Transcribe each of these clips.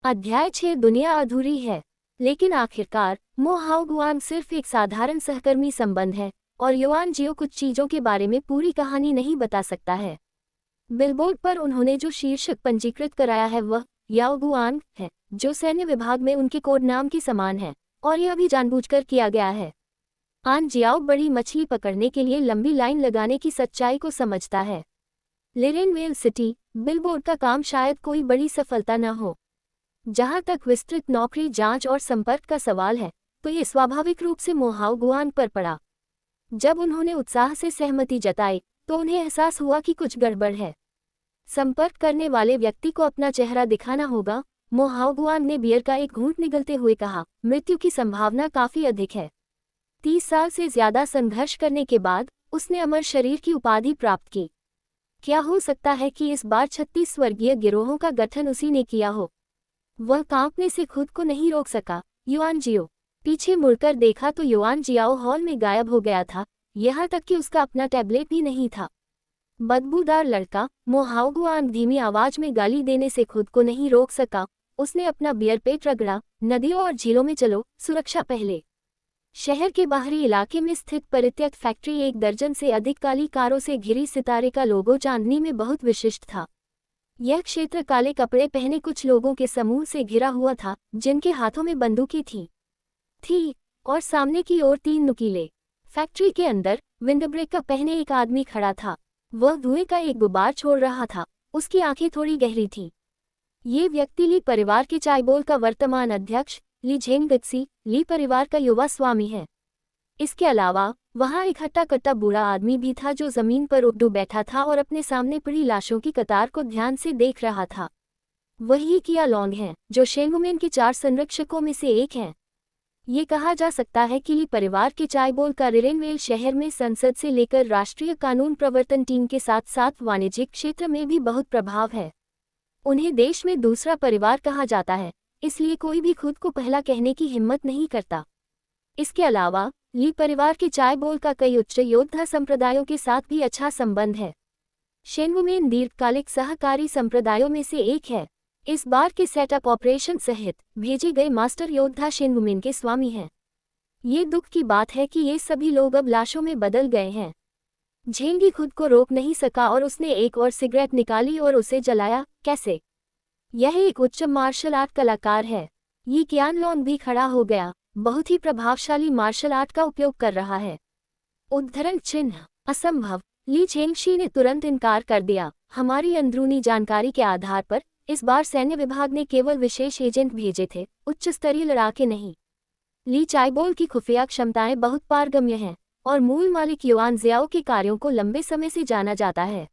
अध्याय 6 दुनिया अधूरी है। लेकिन आखिरकार मो हाओगुआन सिर्फ एक साधारण सहकर्मी संबंध है और युआन जियो कुछ चीजों के बारे में पूरी कहानी नहीं बता सकता है। बिलबोर्ड पर उन्होंने जो शीर्षक पंजीकृत कराया है वह याओगुआन है, जो सैन्य विभाग में उनके कोड नाम के समान है, और यह भी जानबूझकर किया गया है। आन जियाओ बड़ी मछली पकड़ने के लिए लंबी लाइन लगाने की सच्चाई को समझता है। लिरेनवेल सिटी बिलबोर्ड का काम शायद कोई बड़ी सफलता न हो। जहां तक विस्तृत नौकरी जांच और संपर्क का सवाल है, तो ये स्वाभाविक रूप से मो हाओगुआन पर पड़ा। जब उन्होंने उत्साह से सहमति जताई, तो उन्हें एहसास हुआ कि कुछ गड़बड़ है। संपर्क करने वाले व्यक्ति को अपना चेहरा दिखाना होगा, मो हाओगुआन ने बियर का एक घूंट निगलते हुए कहा। मृत्यु की संभावना काफी अधिक है। 30 साल से ज्यादा संघर्ष करने के बाद उसने अमर शरीर की उपाधि प्राप्त की। क्या हो सकता है कि इस बार 36 स्वर्गीय गिरोहों का गठन उसी ने किया हो? वह कांपने से खुद को नहीं रोक सका। युआन जियो पीछे मुड़कर देखा तो युआन जियाओ हॉल में गायब हो गया था, यहाँ तक कि उसका अपना टैबलेट भी नहीं था। बदबूदार लड़का, मो हाओगुआन धीमी आवाज में गाली देने से खुद को नहीं रोक सका। उसने अपना बियर पेट रगड़ा। नदियों और झीलों में चलो, सुरक्षा पहले। शहर के बाहरी इलाके में स्थित परित्यक्त फैक्ट्री 1 दर्जन से अधिक काली कारों से घिरी सितारे का लोगो चांदनी में बहुत विशिष्ट था। यह क्षेत्र काले कपड़े पहने कुछ लोगों के समूह से घिरा हुआ था, जिनके हाथों में बंदूकें थी और सामने की ओर 3 नुकीले। फैक्ट्री के अंदर विंडब्रेकर पहने एक आदमी खड़ा था। वह धुएं का एक गुब्बार छोड़ रहा था। उसकी आंखें थोड़ी गहरी थीं। ये व्यक्ति ली परिवार के चायबोल का वर्तमान अध्यक्ष ली झेंगत्सी ली परिवार का युवा स्वामी है। इसके अलावा वहां एक हट्टा-कट्टा बूढ़ा आदमी भी था जो जमीन पर उबडू बैठा था और अपने सामने पड़ी लाशों की कतार को ध्यान से देख रहा था। वही किया लोंग हैं, जो शेंगुमेन के 4 संरक्षकों में से एक हैं। ये कहा जा सकता है कि ली परिवार के चायबोल का रिरेनवेल शहर में संसद से लेकर राष्ट्रीय कानून प्रवर्तन टीम के साथ साथ वाणिज्यिक क्षेत्र में भी बहुत प्रभाव है। उन्हें देश में दूसरा परिवार कहा जाता है, इसलिए कोई भी खुद को पहला कहने की हिम्मत नहीं करता। इसके अलावा ली परिवार के चायबोल का कई उच्च योद्धा संप्रदायों के साथ भी अच्छा संबंध है। शेंगुमेन दीर्घकालिक सहकारी संप्रदायों में से एक है। इस बार के सेटअप ऑपरेशन सहित भेजे गए मास्टर योद्धा शेंगुमेन के स्वामी हैं। ये दुख की बात है कि ये सभी लोग अब लाशों में बदल गए हैं। झेंगी खुद को रोक नहीं सका और उसने एक और सिगरेट निकाली और उसे जलाया। कैसे? यह एक उच्च मार्शल आर्ट कलाकार है। ये कियानलोन भी खड़ा हो गया। बहुत ही प्रभावशाली मार्शल आर्ट का उपयोग कर रहा है। उद्धरण चिन्ह असंभव। ली झेंगशी ने तुरंत इनकार कर दिया। हमारी अंदरूनी जानकारी के आधार पर इस बार सैन्य विभाग ने केवल विशेष एजेंट भेजे थे, उच्च स्तरीय लड़ाके नहीं। ली चायबोल की खुफिया क्षमताएं बहुत पारगम्य हैं और मूल मालिक युआन जियाओ के कार्यों को लंबे समय से जाना जाता है।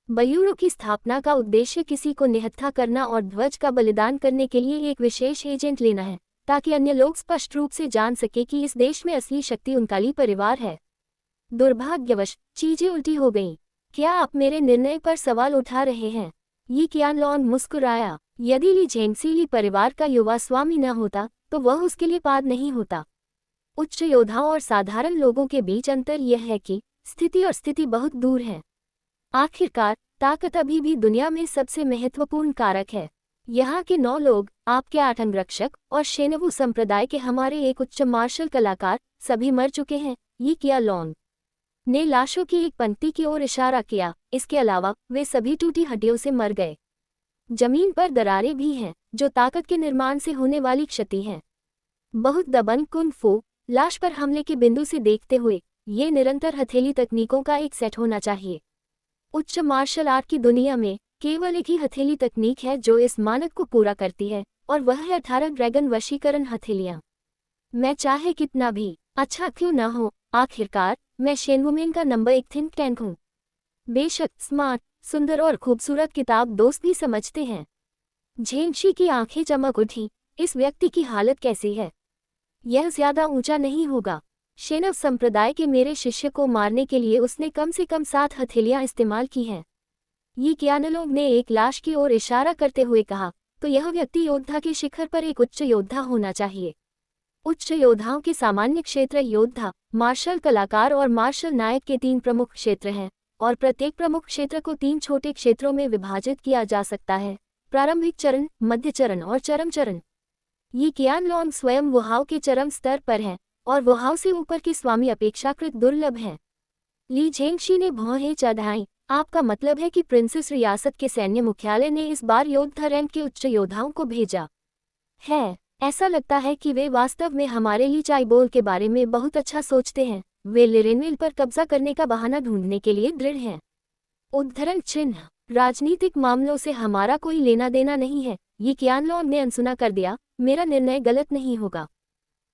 बयूरो की स्थापना का उद्देश्य किसी को निहत्था करना और ध्वज का बलिदान करने के लिए एक विशेष एजेंट लेना है, ताकि अन्य लोग स्पष्ट रूप से जान सके कि इस देश में असली शक्ति उनका ली परिवार है। दुर्भाग्यवश चीजें उल्टी हो गईं। क्या आप मेरे निर्णय पर सवाल उठा रहे हैं? ये कियानलोन मुस्कुराया। यदि ली झेंगसी ली परिवार का युवा स्वामी न होता तो वह उसके लिए पाद नहीं होता। उच्च योद्धाओं और साधारण लोगों के बीच अंतर यह है कि स्थिति बहुत दूर है। आखिरकार ताकत अभी भी दुनिया में सबसे महत्वपूर्ण कारक है। यहाँ के 9 लोग, आपके 8 अंगरक्षक और शेनवू संप्रदाय के हमारे एक उच्च मार्शल कलाकार सभी मर चुके हैं। ये कियानलोन ने लाशों की एक पंक्ति की ओर इशारा किया। इसके अलावा वे सभी टूटी हड्डियों से मर गए। जमीन पर दरारें भी हैं, जो ताकत के निर्माण से होने वाली क्षति हैं। बहुत दबंग कुन फू लाश पर हमले के बिंदु से देखते हुए ये निरंतर हथेली तकनीकों का एक सेट होना चाहिए। उच्च मार्शल आर्ट की दुनिया में केवल एक ही हथेली तकनीक है जो इस मानक को पूरा करती है, और वह है 18 ड्रैगन वशीकरण हथेलियां। मैं चाहे कितना भी अच्छा क्यों न हो, आखिरकार मैं शेंगुमेन का नंबर 1 थिंक टैंक हूँ। बेशक स्मार्ट, सुंदर और खूबसूरत किताब दोस्त भी समझते हैं। झेंगशी की आंखें चमक उठी। इस व्यक्ति की हालत कैसी है? यह ज्यादा ऊंचा नहीं होगा। शेनव संप्रदाय के मेरे शिष्य को मारने के लिए उसने कम से कम 7 हथेलियां इस्तेमाल की हैं। ये कियानलोन ने एक लाश की ओर इशारा करते हुए कहा, तो यह व्यक्ति योद्धा के शिखर पर एक उच्च योद्धा होना चाहिए। उच्च योद्धाओं के सामान्य क्षेत्र योद्धा, मार्शल कलाकार और मार्शल नायक के 3 प्रमुख क्षेत्र हैं, और प्रत्येक प्रमुख क्षेत्र को 3 छोटे क्षेत्रों में विभाजित किया जा सकता है। प्रारंभिक चरण, मध्य चरण और चरम चरण। ये qianlong स्वयं वुहाओ के चरम स्तर पर है और वुहाओ से ऊपर के स्वामी अपेक्षाकृत दुर्लभ हैं। ली झेंगशी ने भौहें चढ़ाईं। आपका मतलब है कि प्रिंसेस रियासत के सैन्य मुख्यालय ने इस बार योद्धा रैंक के उच्च योद्धाओं को भेजा है। ऐसा लगता है कि वे वास्तव में हमारे ली चाइबोल के बारे में बहुत अच्छा सोचते हैं। वे लिरेनविल पर कब्जा करने का बहाना ढूंढने के लिए दृढ़ हैं। उद्धरण चिन्ह, राजनीतिक मामलों से हमारा कोई लेना देना नहीं है, ये qianlong ने अनसुना कर दिया। मेरा निर्णय गलत नहीं होगा,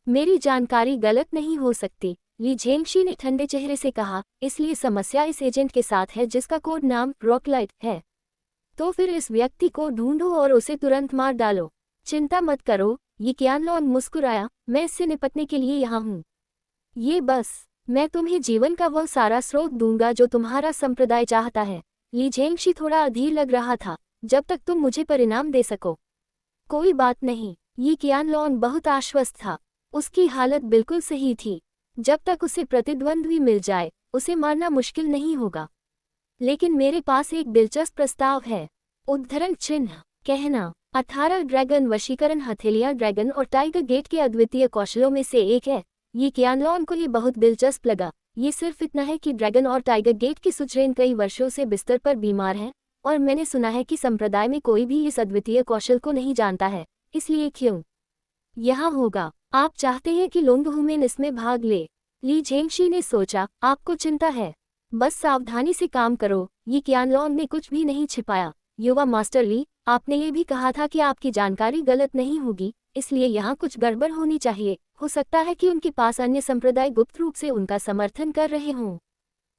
मेरी जानकारी गलत नहीं हो सकती, ली झेंगशी ने ठंडे चेहरे से कहा। इसलिए समस्या इस एजेंट के साथ है जिसका कोड नाम रॉकलाइट है। तो फिर इस व्यक्ति को ढूंढो और उसे तुरंत मार डालो। चिंता मत करो, ये qianlong मुस्कुराया, मैं इससे निपटने के लिए यहाँ हूँ। ये बस, मैं तुम्हें जीवन का वह सारा स्रोत दूंगा जो तुम्हारा संप्रदाय चाहता है। ली झेंगशी थोड़ा अधीर लग रहा था, जब तक तुम मुझे परिणाम दे सको। कोई बात नहीं, ये qianlong बहुत आश्वस्त था। उसकी हालत बिल्कुल सही थी। जब तक उसे प्रतिद्वंद्वी मिल जाए, उसे मारना मुश्किल नहीं होगा। लेकिन मेरे पास एक दिलचस्प प्रस्ताव है। उद्धरण चिन्ह, कहना 18 ड्रैगन वशीकरण हथेलियां ड्रैगन और टाइगर गेट के अद्वितीय कौशलों में से एक है। ये qianlong को ये बहुत दिलचस्प लगा। ये सिर्फ इतना है कि ड्रैगन और टाइगर गेट की सुचरेन कई वर्षों से बिस्तर पर बीमार हैं और मैंने सुना है कि संप्रदाय में कोई भी इस अद्वितीय कौशल को नहीं जानता है। इसलिए क्यों यहाँ होगा? आप चाहते हैं कि लोंगहुमेन इसमें भाग ले? ली झेंगशी ने सोचा, आपको चिंता है? बस सावधानी से काम करो। ये qianlong ने कुछ भी नहीं छिपाया। युवा मास्टर ली, आपने ये भी कहा था कि आपकी जानकारी गलत नहीं होगी, इसलिए यहाँ कुछ गड़बड़ होनी चाहिए। हो सकता है कि उनके पास अन्य संप्रदाय गुप्त रूप से उनका समर्थन कर रहे हों।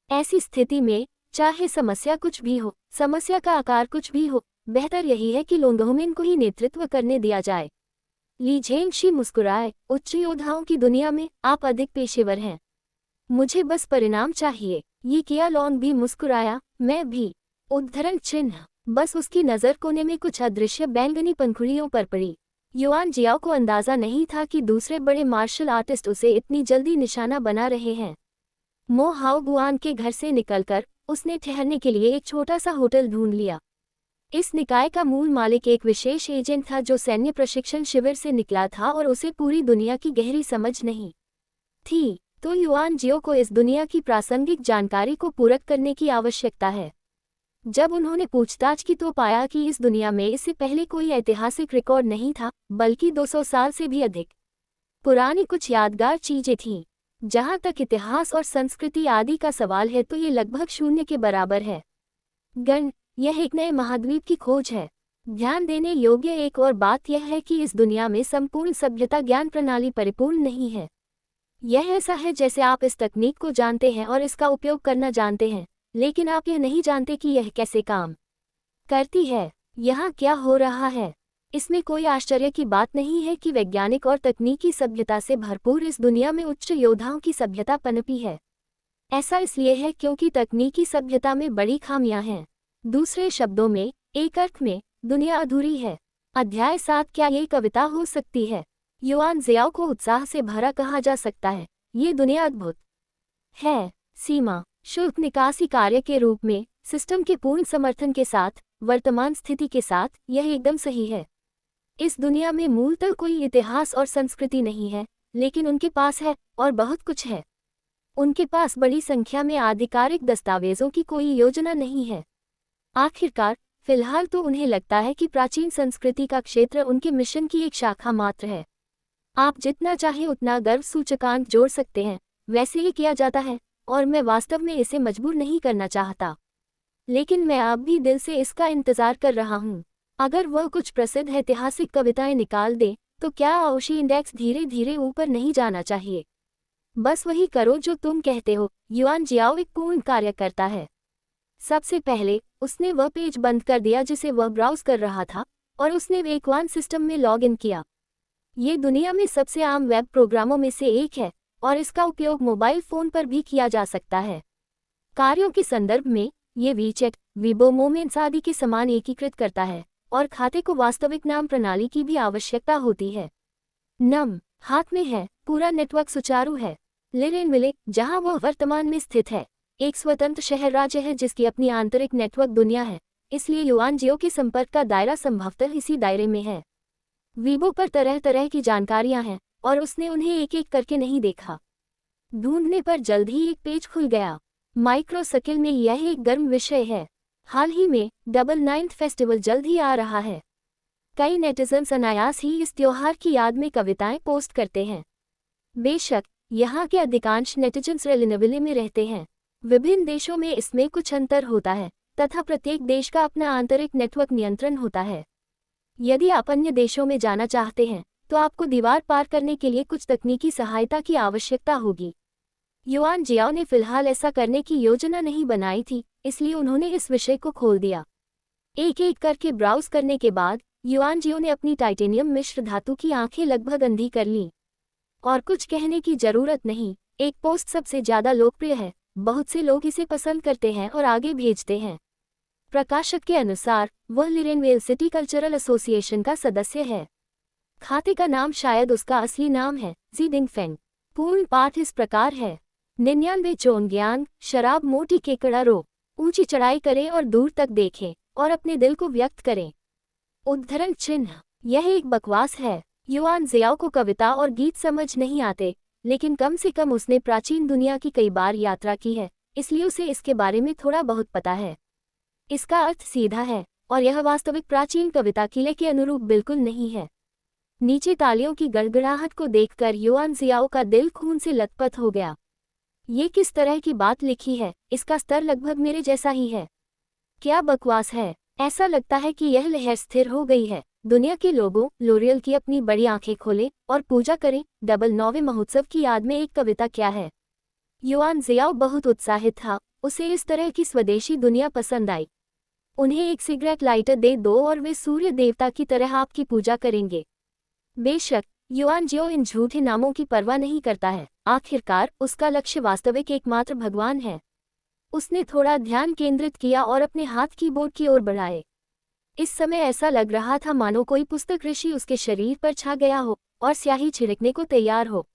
ऐसी स्थिति में चाहे समस्या कुछ भी हो, समस्या का आकार कुछ भी हो, बेहतर यही है कि लोंगहुमेन को ही नेतृत्व करने दिया जाए। ली झेंगशी मुस्कुराए, उच्च योद्धाओं की दुनिया में आप अधिक पेशेवर हैं। मुझे बस परिणाम चाहिए। ये qianlong भी मुस्कुराया, मैं भी। उद्धरण चिन्ह, बस उसकी नज़र कोने में कुछ अदृश्य बैंगनी पंखुड़ियों पर पड़ी। युआन जियाओ को अंदाजा नहीं था कि दूसरे बड़े मार्शल आर्टिस्ट उसे इतनी जल्दी निशाना बना रहे हैं। मो हाओ गुआन के घर से निकलकर उसने ठहरने के लिए एक छोटा सा होटल ढूंढ लिया। इस निकाय का मूल मालिक एक विशेष एजेंट था जो सैन्य प्रशिक्षण शिविर से निकला था और उसे पूरी दुनिया की गहरी समझ नहीं थी। तो युआन जियो को इस दुनिया की प्रासंगिक जानकारी को पूरक करने की आवश्यकता है। जब उन्होंने पूछताछ की तो पाया कि इस दुनिया में इससे पहले कोई ऐतिहासिक रिकॉर्ड नहीं था, बल्कि 200 साल से भी अधिक पुरानी कुछ यादगार चीजें थीं। जहां तक इतिहास और संस्कृति आदि का सवाल है तो ये लगभग शून्य के बराबर है। गण, यह एक नए महाद्वीप की खोज है। ध्यान देने योग्य एक और बात यह है कि इस दुनिया में संपूर्ण सभ्यता ज्ञान प्रणाली परिपूर्ण नहीं है। यह ऐसा है जैसे आप इस तकनीक को जानते हैं और इसका उपयोग करना जानते हैं, लेकिन आप यह नहीं जानते कि यह कैसे काम करती है। यहाँ क्या हो रहा है? इसमें कोई आश्चर्य की बात नहीं है कि वैज्ञानिक और तकनीकी सभ्यता से भरपूर इस दुनिया में उच्च योद्धाओं की सभ्यता पनपी है। ऐसा इसलिए है क्योंकि तकनीकी सभ्यता में बड़ी खामियां हैं। दूसरे शब्दों में, एक अर्थ में, दुनिया अधूरी है। अध्याय 7, क्या ये कविता हो सकती है? युआन जियाओ को उत्साह से भरा कहा जा सकता है। ये दुनिया अद्भुत है। सीमा शुल्क निकासी कार्य के रूप में, सिस्टम के पूर्ण समर्थन के साथ, वर्तमान स्थिति के साथ, यह एकदम सही है। इस दुनिया में मूलतः कोई इतिहास और संस्कृति नहीं है, लेकिन उनके पास है, और बहुत कुछ है। उनके पास बड़ी संख्या में आधिकारिक दस्तावेजों की कोई योजना नहीं है। आखिरकार, फिलहाल तो उन्हें लगता है कि प्राचीन संस्कृति का क्षेत्र उनके मिशन की एक शाखा मात्र है। आप जितना चाहे उतना गर्व सूचकांक जोड़ सकते हैं, वैसे ही किया जाता है, और मैं वास्तव में इसे मजबूर नहीं करना चाहता। लेकिन मैं अब भी दिल से इसका इंतजार कर रहा हूँ। अगर वह कुछ प्रसिद्ध ऐतिहासिक कविताएं निकाल दे, तो क्या आओशी इंडेक्स धीरे धीरे ऊपर नहीं जाना चाहिए? बस वही करो जो तुम कहते हो। युआन जियाओ एक पूर्ण कार्यकर्ता है। सबसे पहले, उसने वह पेज बंद कर दिया जिसे वह ब्राउज कर रहा था, और उसने वेकवान सिस्टम में लॉग इन किया। ये दुनिया में सबसे आम वेब प्रोग्रामों में से एक है, और इसका उपयोग मोबाइल फ़ोन पर भी किया जा सकता है। कार्यों के संदर्भ में, ये वीचैट, वीबो मोमेंट्स आदि के समान एकीकृत करता है, और खाते को वास्तविक नाम प्रणाली की भी आवश्यकता होती है। नम हाथ में है, पूरा नेटवर्क सुचारू है। लिरेनविले, जहां वह वर्तमान में स्थित है, एक स्वतंत्र शहर राज्य है जिसकी अपनी आंतरिक नेटवर्क दुनिया है। इसलिए युआन जियो के संपर्क का दायरा संभवतः इसी दायरे में है। वीबो पर तरह तरह की जानकारियां हैं और उसने उन्हें एक एक करके नहीं देखा। ढूंढने पर जल्द ही एक पेज खुल गया। माइक्रोसर्किल में यह एक गर्म विषय है। हाल ही में डबल नाइन्थ फेस्टिवल जल्द ही आ रहा है। कई नेटिजन्स अनायास ही इस त्योहार की याद में कविताएं पोस्ट करते हैं। बेशक यहाँ के अधिकांश नेटिजन्स रेलिनविले में रहते हैं। विभिन्न देशों में इसमें कुछ अंतर होता है तथा प्रत्येक देश का अपना आंतरिक नेटवर्क नियंत्रण होता है। यदि आप अन्य देशों में जाना चाहते हैं तो आपको दीवार पार करने के लिए कुछ तकनीकी सहायता की आवश्यकता होगी। युआन जियाओ ने फिलहाल ऐसा करने की योजना नहीं बनाई थी, इसलिए उन्होंने इस विषय को खोल दिया। एक एक करके ब्राउज करने के बाद युआन जियो ने अपनी टाइटेनियम मिश्र धातु की आंखें लगभग अंधी कर लीं। और कुछ कहने की जरूरत नहीं, एक पोस्ट सबसे ज्यादा लोकप्रिय है, बहुत से लोग इसे पसंद करते हैं और आगे भेजते हैं। प्रकाशक के अनुसार वह लिरेनवेल सिटी कल्चरल एसोसिएशन का सदस्य है। खाते का नाम शायद उसका असली नाम है, जी दिंगफेंग। पूर्ण पाठ इस प्रकार है। 99 चोंगयांग, शराब मोटी केकड़ा रो, ऊंची चढ़ाई करें और दूर तक देखें और अपने दिल को व्यक्त करें। उद्धरण चिन्ह। यह एक बकवास है। युआन जियाओ को कविता और गीत समझ नहीं आते, लेकिन कम से कम उसने प्राचीन दुनिया की कई बार यात्रा की है, इसलिए उसे इसके बारे में थोड़ा बहुत पता है। इसका अर्थ सीधा है और यह वास्तविक प्राचीन कविता किले के अनुरूप बिल्कुल नहीं है। नीचे तालियों की गड़गड़ाहट को देखकर युआन जियाओ का दिल खून से लथपथ हो गया। ये किस तरह की बात लिखी है, इसका स्तर लगभग मेरे जैसा ही है। क्या बकवास है। ऐसा लगता है कि यह लहर स्थिर हो गई है। दुनिया के लोगों, लोरियल की अपनी बड़ी आंखें खोलें और पूजा करें। डबल 9वें महोत्सव की याद में एक कविता क्या है। युआन जियाओ बहुत उत्साहित था, उसे इस तरह की स्वदेशी दुनिया पसंद आई। उन्हें एक सिगरेट लाइटर दे दो और वे सूर्य देवता की तरह आपकी पूजा करेंगे। बेशक युआन जियो इन झूठे नामों की परवाह नहीं करता है। आखिरकार उसका लक्ष्य वास्तविक एकमात्र भगवान है। उसने थोड़ा ध्यान केंद्रित किया और अपने हाथ कीबोर्ड की ओर बढ़ाए। इस समय ऐसा लग रहा था मानो कोई पुस्तक ऋषि उसके शरीर पर छा गया हो और स्याही छिड़कने को तैयार हो।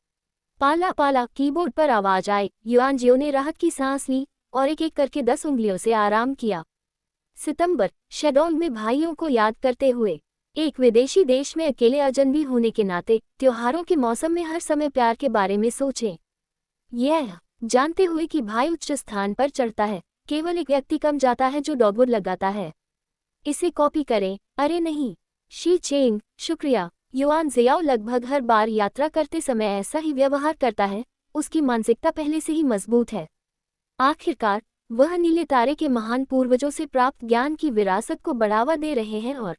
पाला पाला कीबोर्ड पर आवाज आई। युआन जियो ने राहत की सांस ली और एक एक करके 10 उंगलियों से आराम किया। सितंबर, शेडोंग में भाइयों को याद करते हुए। एक विदेशी देश में अकेले अजनबी होने के नाते त्योहारों के मौसम में हर समय प्यार के बारे में सोचें। यह जानते हुए कि भाई उच्च स्थान पर चढ़ता है, केवल एक व्यक्ति कम जाता है जो डॉगवुड लगाता है। इसे कॉपी करें। अरे नहीं, शी चेंग, शुक्रिया। युआन जियाओ लगभग हर बार यात्रा करते समय ऐसा ही व्यवहार करता है। उसकी मानसिकता पहले से ही मजबूत है। आखिरकार वह नीले तारे के महान पूर्वजों से प्राप्त ज्ञान की विरासत को बढ़ावा दे रहे हैं और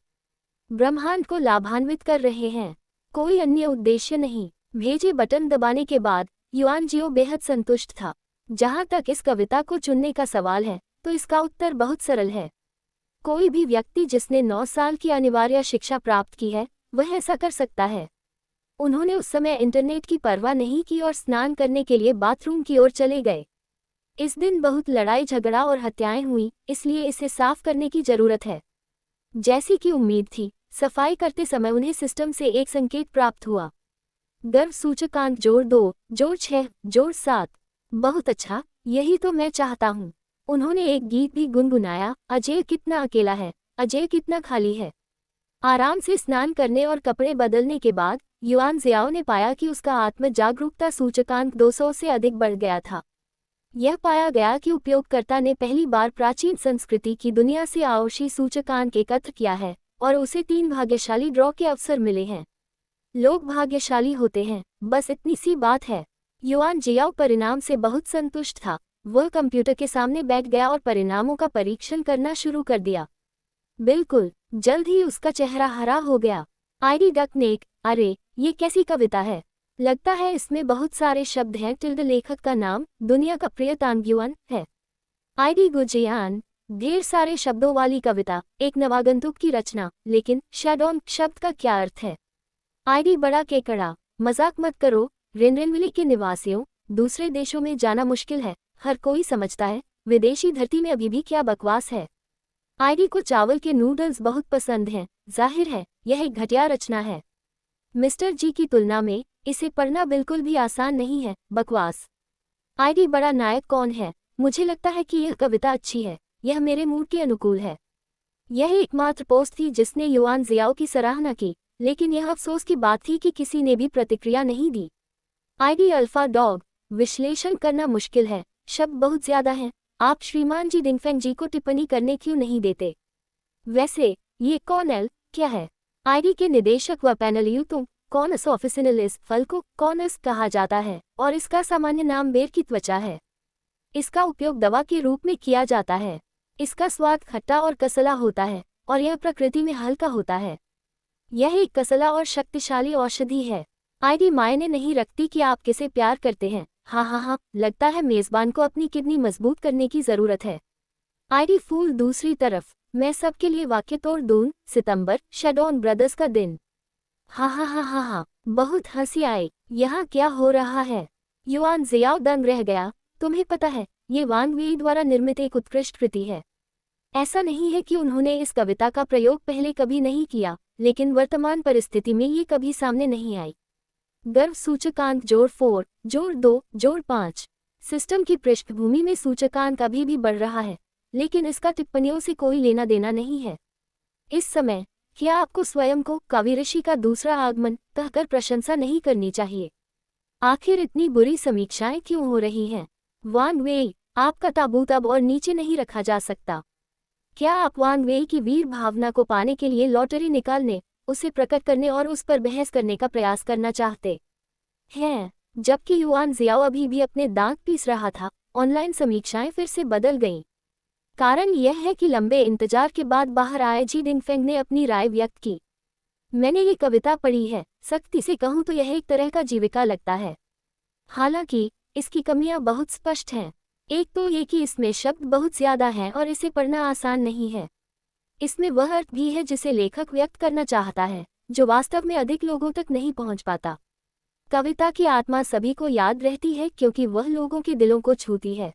ब्रह्मांड को लाभान्वित कर रहे हैं। कोई अन्य उद्देश्य नहीं। भेजे बटन दबाने के बाद युआन जियो बेहद संतुष्ट था। जहां तक इस कविता को चुनने का सवाल है तो इसका उत्तर बहुत सरल है। कोई भी व्यक्ति जिसने 9 साल की अनिवार्य शिक्षा प्राप्त की है वह ऐसा कर सकता है। उन्होंने उस समय इंटरनेट की परवाह नहीं की और स्नान करने के लिए बाथरूम की ओर चले गए। इस दिन बहुत लड़ाई झगड़ा और हत्याएं हुई, इसलिए इसे साफ करने की जरूरत है। जैसी कि उम्मीद थी, सफाई करते समय उन्हें सिस्टम से एक संकेत प्राप्त हुआ। गर्व सूचकांक जोड़ 2, जोड़ 6, जोड़ 7। बहुत अच्छा, यही तो मैं चाहता हूँ। उन्होंने एक गीत भी गुनगुनाया, अजय कितना अकेला है, अजय कितना खाली है। आराम से स्नान करने और कपड़े बदलने के बाद युआन जियाओ ने पाया कि उसका आत्म जागरूकता सूचकांक 200 से अधिक बढ़ गया था। यह पाया गया कि उपयोगकर्ता ने पहली बार प्राचीन संस्कृति की दुनिया से आओशी सूचकांक एकत्र किया है और उसे 3 भाग्यशाली ड्रॉ के अवसर मिले हैं। लोग भाग्यशाली होते हैं, बस इतनी सी बात है। युआन जियाओ परिणाम से बहुत संतुष्ट था। वह कंप्यूटर के सामने बैठ गया और परिणामों का परीक्षण करना शुरू कर दिया। बिल्कुल, जल्द ही उसका चेहरा हरा हो गया। आईडी डकनेक, अरे ये कैसी कविता है। लगता है इसमें बहुत सारे शब्द हैं। टिल्ड लेखक का नाम दुनिया का प्रिय तांग्युआन है। आईडी गुजियान, ढेर सारे शब्दों वाली कविता, एक नवागंतुक की रचना। लेकिन शेडोंग शब्द का क्या अर्थ है। आईडी बड़ा केकड़ा, मजाक मत करो। रेनरेनविली के निवासियों, दूसरे देशों में जाना मुश्किल है, हर कोई समझता है। विदेशी धरती में अभी भी क्या बकवास है। आईडी को चावल के नूडल्स बहुत पसंद हैं। जाहिर है यह एक घटिया रचना है। मिस्टर जी की तुलना में इसे पढ़ना बिल्कुल भी आसान नहीं है। बकवास। आईडी बड़ा नायक कौन है। मुझे लगता है कि यह कविता अच्छी है। यह मेरे मूड के अनुकूल है। यह एकमात्र पोस्ट थी जिसने युआन जियाओ की सराहना की, लेकिन यह अफसोस की बात थी कि किसी ने भी प्रतिक्रिया नहीं दी। ID alpha dog. विश्लेषण करना मुश्किल है, शब्द बहुत ज्यादा हैं। आप श्रीमान जी डिंगफेंग जी को टिप्पणी करने क्यों नहीं देते? वैसे ये कॉर्नेल क्या है? आईडी के निदेशक व पैनल यूतुंग कॉर्नस ऑफिसिनलिस फल को कॉर्नस कहा जाता है और इसका सामान्य नाम बेर की त्वचा है। इसका उपयोग दवा के रूप में किया जाता है। इसका स्वाद खट्टा और कसला होता है और यह प्रकृति में हल्का होता है। यह एक कसला और शक्तिशाली औषधि है। आईडी मायने नहीं रखती कि आप किसे प्यार करते हैं। हाँ, लगता है मेजबान को अपनी किडनी मजबूत करने की जरूरत है। आईडी फूल दूसरी तरफ, मैं सबके लिए वाक्य तोड़ दूं। सितंबर, शेडोन ब्रदर्स का दिन। हाँ, बहुत हंसी आई। यहाँ क्या हो रहा है? युआन जियाओ दंग रह गया। तुम्हें पता है, ये वांग वी द्वारा निर्मित एक उत्कृष्ट कृति है। ऐसा नहीं है कि उन्होंने इस कविता का प्रयोग पहले कभी नहीं किया, लेकिन वर्तमान परिस्थिति में ये कभी सामने नहीं आई। गर्व सूचकांक -4, -2, -5। सिस्टम की पृष्ठभूमि में सूचकांक अभी भी बढ़ रहा है, लेकिन इसका टिप्पणियों से कोई लेना देना नहीं है। इस समय क्या आपको स्वयं को कवि ऋषि का दूसरा आगमन कहकर प्रशंसा नहीं करनी चाहिए? आखिर इतनी बुरी समीक्षाएं क्यों हो रही हैं? वांग वेई, आपका ताबूत अब और नीचे नहीं रखा जा सकता। क्या आप वांग वेई की वीर भावना को पाने के लिए लॉटरी निकालने, उसे प्रकट करने और उस पर बहस करने का प्रयास करना चाहते हैं? जबकि युआन जियाओ अभी भी अपने दांत पीस रहा था, ऑनलाइन समीक्षाएं फिर से बदल गईं। कारण यह है कि लंबे इंतजार के बाद बाहर आए जी डिंगफेंग ने अपनी राय व्यक्त की। मैंने ये कविता पढ़ी है, सख्ती से कहूँ तो यह एक तरह का जीविका लगता है। हालांकि इसकी कमियां बहुत स्पष्ट हैं। एक तो ये कि इसमें शब्द बहुत ज्यादा हैं और इसे पढ़ना आसान नहीं है। इसमें वह अर्थ भी है जिसे लेखक व्यक्त करना चाहता है, जो वास्तव में अधिक लोगों तक नहीं पहुंच पाता। कविता की आत्मा सभी को याद रहती है क्योंकि वह लोगों के दिलों को छूती है।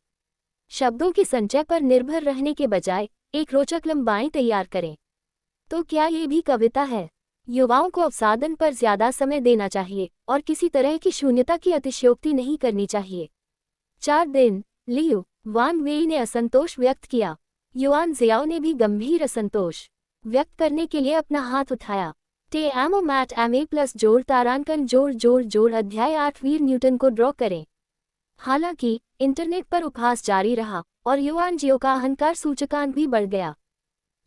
शब्दों के संचय पर निर्भर रहने के बजाय एक रोचक लंबाई तैयार करें। तो क्या ये भी कविता है? युवाओं को अवसादन पर ज्यादा समय देना चाहिए और किसी तरह की शून्यता की अतिशयोक्ति नहीं करनी चाहिए। 4 दिन, लियू वांग वेई ने असंतोष व्यक्त किया। युआन जियाओ ने भी गंभीर असंतोष व्यक्त करने के लिए अपना हाथ उठाया। टे एमओ मैट एमए प्लस जोड़ तारांकन जोड़ अध्याय 8 वीर न्यूटन को ड्रॉ करें। हालांकि इंटरनेट पर उपहास जारी रहा और युआन जियो का अहंकार सूचकांक भी बढ़ गया।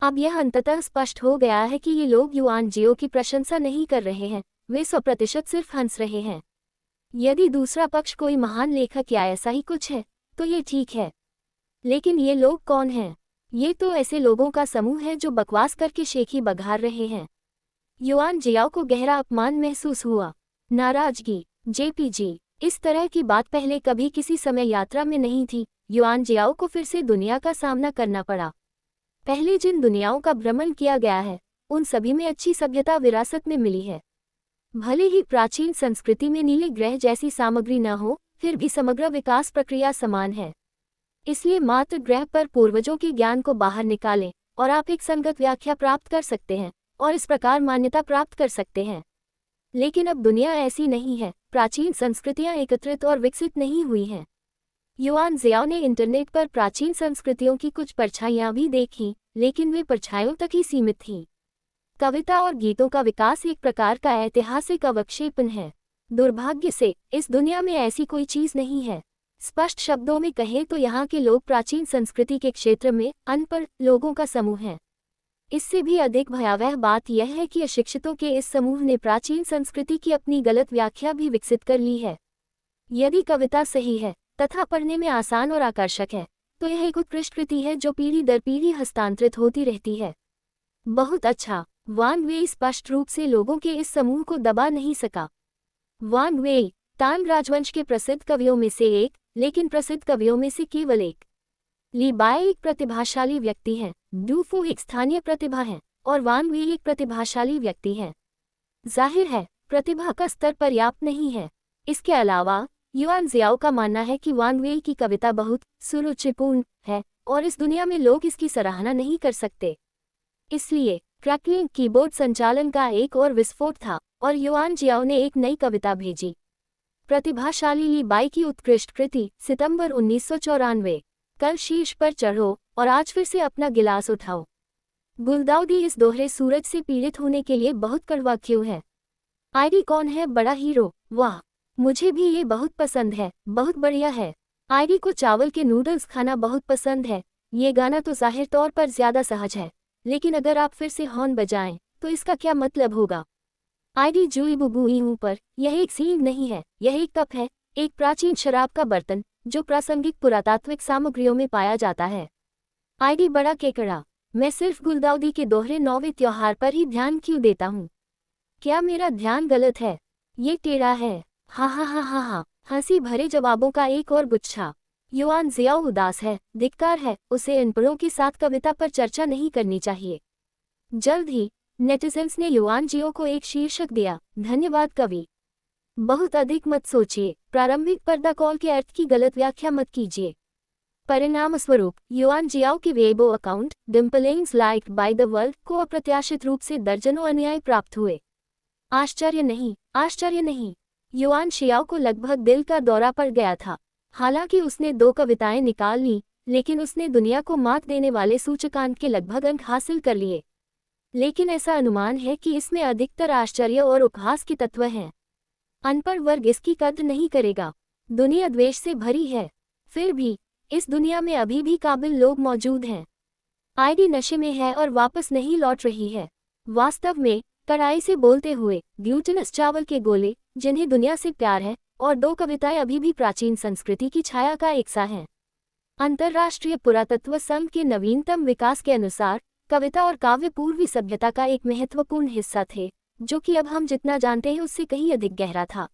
अब यह अंततः स्पष्ट हो गया है कि ये लोग युआन जियो की प्रशंसा नहीं कर रहे हैं, वे 100% सिर्फ हंस रहे हैं। यदि दूसरा पक्ष कोई महान लेखक या ऐसा ही कुछ है तो ये ठीक है, लेकिन ये लोग कौन हैं? ये तो ऐसे लोगों का समूह है जो बकवास करके शेखी बघार रहे हैं। युआन जियाओ को गहरा अपमान महसूस हुआ। नाराजगी। जेपीजी, इस तरह की बात पहले कभी किसी समय यात्रा में नहीं थी। युआन जियाओ को फिर से दुनिया का सामना करना पड़ा। पहले जिन दुनियाओं का भ्रमण किया गया है, उन सभी में अच्छी सभ्यता विरासत में मिली है। भले ही प्राचीन संस्कृति में नीले ग्रह जैसी सामग्री न हो, फिर भी समग्र विकास प्रक्रिया समान है। इसलिए मात्र ग्रह पर पूर्वजों के ज्ञान को बाहर निकालें और आप एक संगत व्याख्या प्राप्त कर सकते हैं और इस प्रकार मान्यता प्राप्त कर सकते हैं। लेकिन अब दुनिया ऐसी नहीं है, प्राचीन संस्कृतियां एकत्रित और विकसित नहीं हुई हैं। युआन जियाओ ने इंटरनेट पर प्राचीन संस्कृतियों की कुछ परछाइयां भी देखीं, लेकिन वे परछाइयों तक ही सीमित थीं। कविता और गीतों का विकास एक प्रकार का ऐतिहासिक अवक्षेपण है। दुर्भाग्य से इस दुनिया में ऐसी कोई चीज नहीं है। स्पष्ट शब्दों में कहें तो यहाँ के लोग प्राचीन संस्कृति के क्षेत्र में अनपढ़ लोगों का समूह है। इससे भी अधिक भयावह बात यह है कि अशिक्षितों के इस समूह ने प्राचीन संस्कृति की अपनी गलत व्याख्या भी विकसित कर ली है। यदि कविता सही है तथा पढ़ने में आसान और आकर्षक है, तो यह एक उत्कृष्ट कृति है जो पीढ़ी दर पीढ़ी हस्तांतरित होती रहती है। बहुत अच्छा। वांग वेई स्पष्ट रूप से लोगों के इस समूह को दबा नहीं सका। वांग वेई तांग राजवंश के प्रसिद्ध कवियों में से एक, लेकिन प्रसिद्ध कवियों में से केवल एक। ली बाय एक प्रतिभाशाली व्यक्ति हैं, डू फू एक स्थानीय प्रतिभा है और वांग वेई एक प्रतिभाशाली व्यक्ति हैं। जाहिर है प्रतिभा का स्तर पर्याप्त नहीं है। इसके अलावा युआन जियाओ का मानना है कि वांग वेई की कविता बहुत सुरुचिपूर्ण है और इस दुनिया में लोग इसकी सराहना नहीं कर सकते। इसलिए क्रैकलिंग कीबोर्ड संचालन का एक और विस्फोट था और युआन जियाओ ने एक नई कविता भेजी। प्रतिभाशाली ली बाई की उत्कृष्ट कृति, सितंबर 1994। कल शीर्ष पर चढ़ो और आज फिर से अपना गिलास उठाओ। गुलदाउदी इस दोहरे सूरज से पीड़ित होने के लिए बहुत कड़वा क्यों है? आईडी कौन है बड़ा हीरो? वाह, मुझे भी ये बहुत पसंद है, बहुत बढ़िया है। आईडी को चावल के नूडल्स खाना बहुत पसंद है। ये गाना तो जाहिर तौर पर ज्यादा सहज है, लेकिन अगर आप फिर से हॉर्न बजाएं तो इसका क्या मतलब होगा? आईडी जुई बुबुई हूं पर यह एक सींग नहीं है, यह एक कप है, एक प्राचीन शराब का बर्तन जो प्रासंगिक पुरातात्विक सामग्रियों में पाया जाता है। आईडी बड़ा केकड़ा, मैं सिर्फ गुलदाउदी के दोहरे 9वें त्योहार पर ही ध्यान क्यों देता हूँ? क्या मेरा ध्यान गलत है? ये टेढ़ा है। हा हा हा हा हा, हंसी भरे जवाबों का एक और गुच्छा। युआन जियाओ उदास है, धिक्कार है, उसे अनपढ़ों के साथ कविता पर चर्चा नहीं करनी चाहिए। जल्द ही नेटिजन्स ने युआन जियो को एक शीर्षक दिया, धन्यवाद कवि। बहुत अधिक मत सोचिए, प्रारंभिक पर्दा कॉल के अर्थ की गलत व्याख्या मत कीजिए। परिणाम स्वरूप युआन जियाओ के Weibo account dumplings liked by the world को अप्रत्याशित रूप से दर्जनों अनुयायी प्राप्त हुए। आश्चर्य नहीं, आश्चर्य नहीं। युआन जियाओ को लगभग दिल का दौरा पड़ गया था। हालांकि उसने 2 कविताएं निकाल लीं, लेकिन उसने दुनिया को मात देने वाले सूचकांक के लगभग अंक हासिल कर लिए। लेकिन ऐसा अनुमान है कि इसमें अधिकतर आश्चर्य और उपहास के तत्व हैं। अनपढ़ वर्ग इसकी कद्र नहीं करेगा। दुनिया द्वेष से भरी है, फिर भी इस दुनिया में अभी भी काबिल लोग मौजूद हैं। आईडी नशे में है और वापस नहीं लौट रही है। वास्तव में कड़ाई से बोलते हुए ग्लूटेनस चावल के गोले, जिन्हें दुनिया से प्यार है, और 2 कविताएं अभी भी प्राचीन संस्कृति की छाया का हिस्सा हैं। अंतर्राष्ट्रीय पुरातत्व संघ के नवीनतम विकास के अनुसार कविता और काव्य पूर्वी सभ्यता का एक महत्वपूर्ण हिस्सा थे, जो कि अब हम जितना जानते हैं उससे कहीं अधिक गहरा था।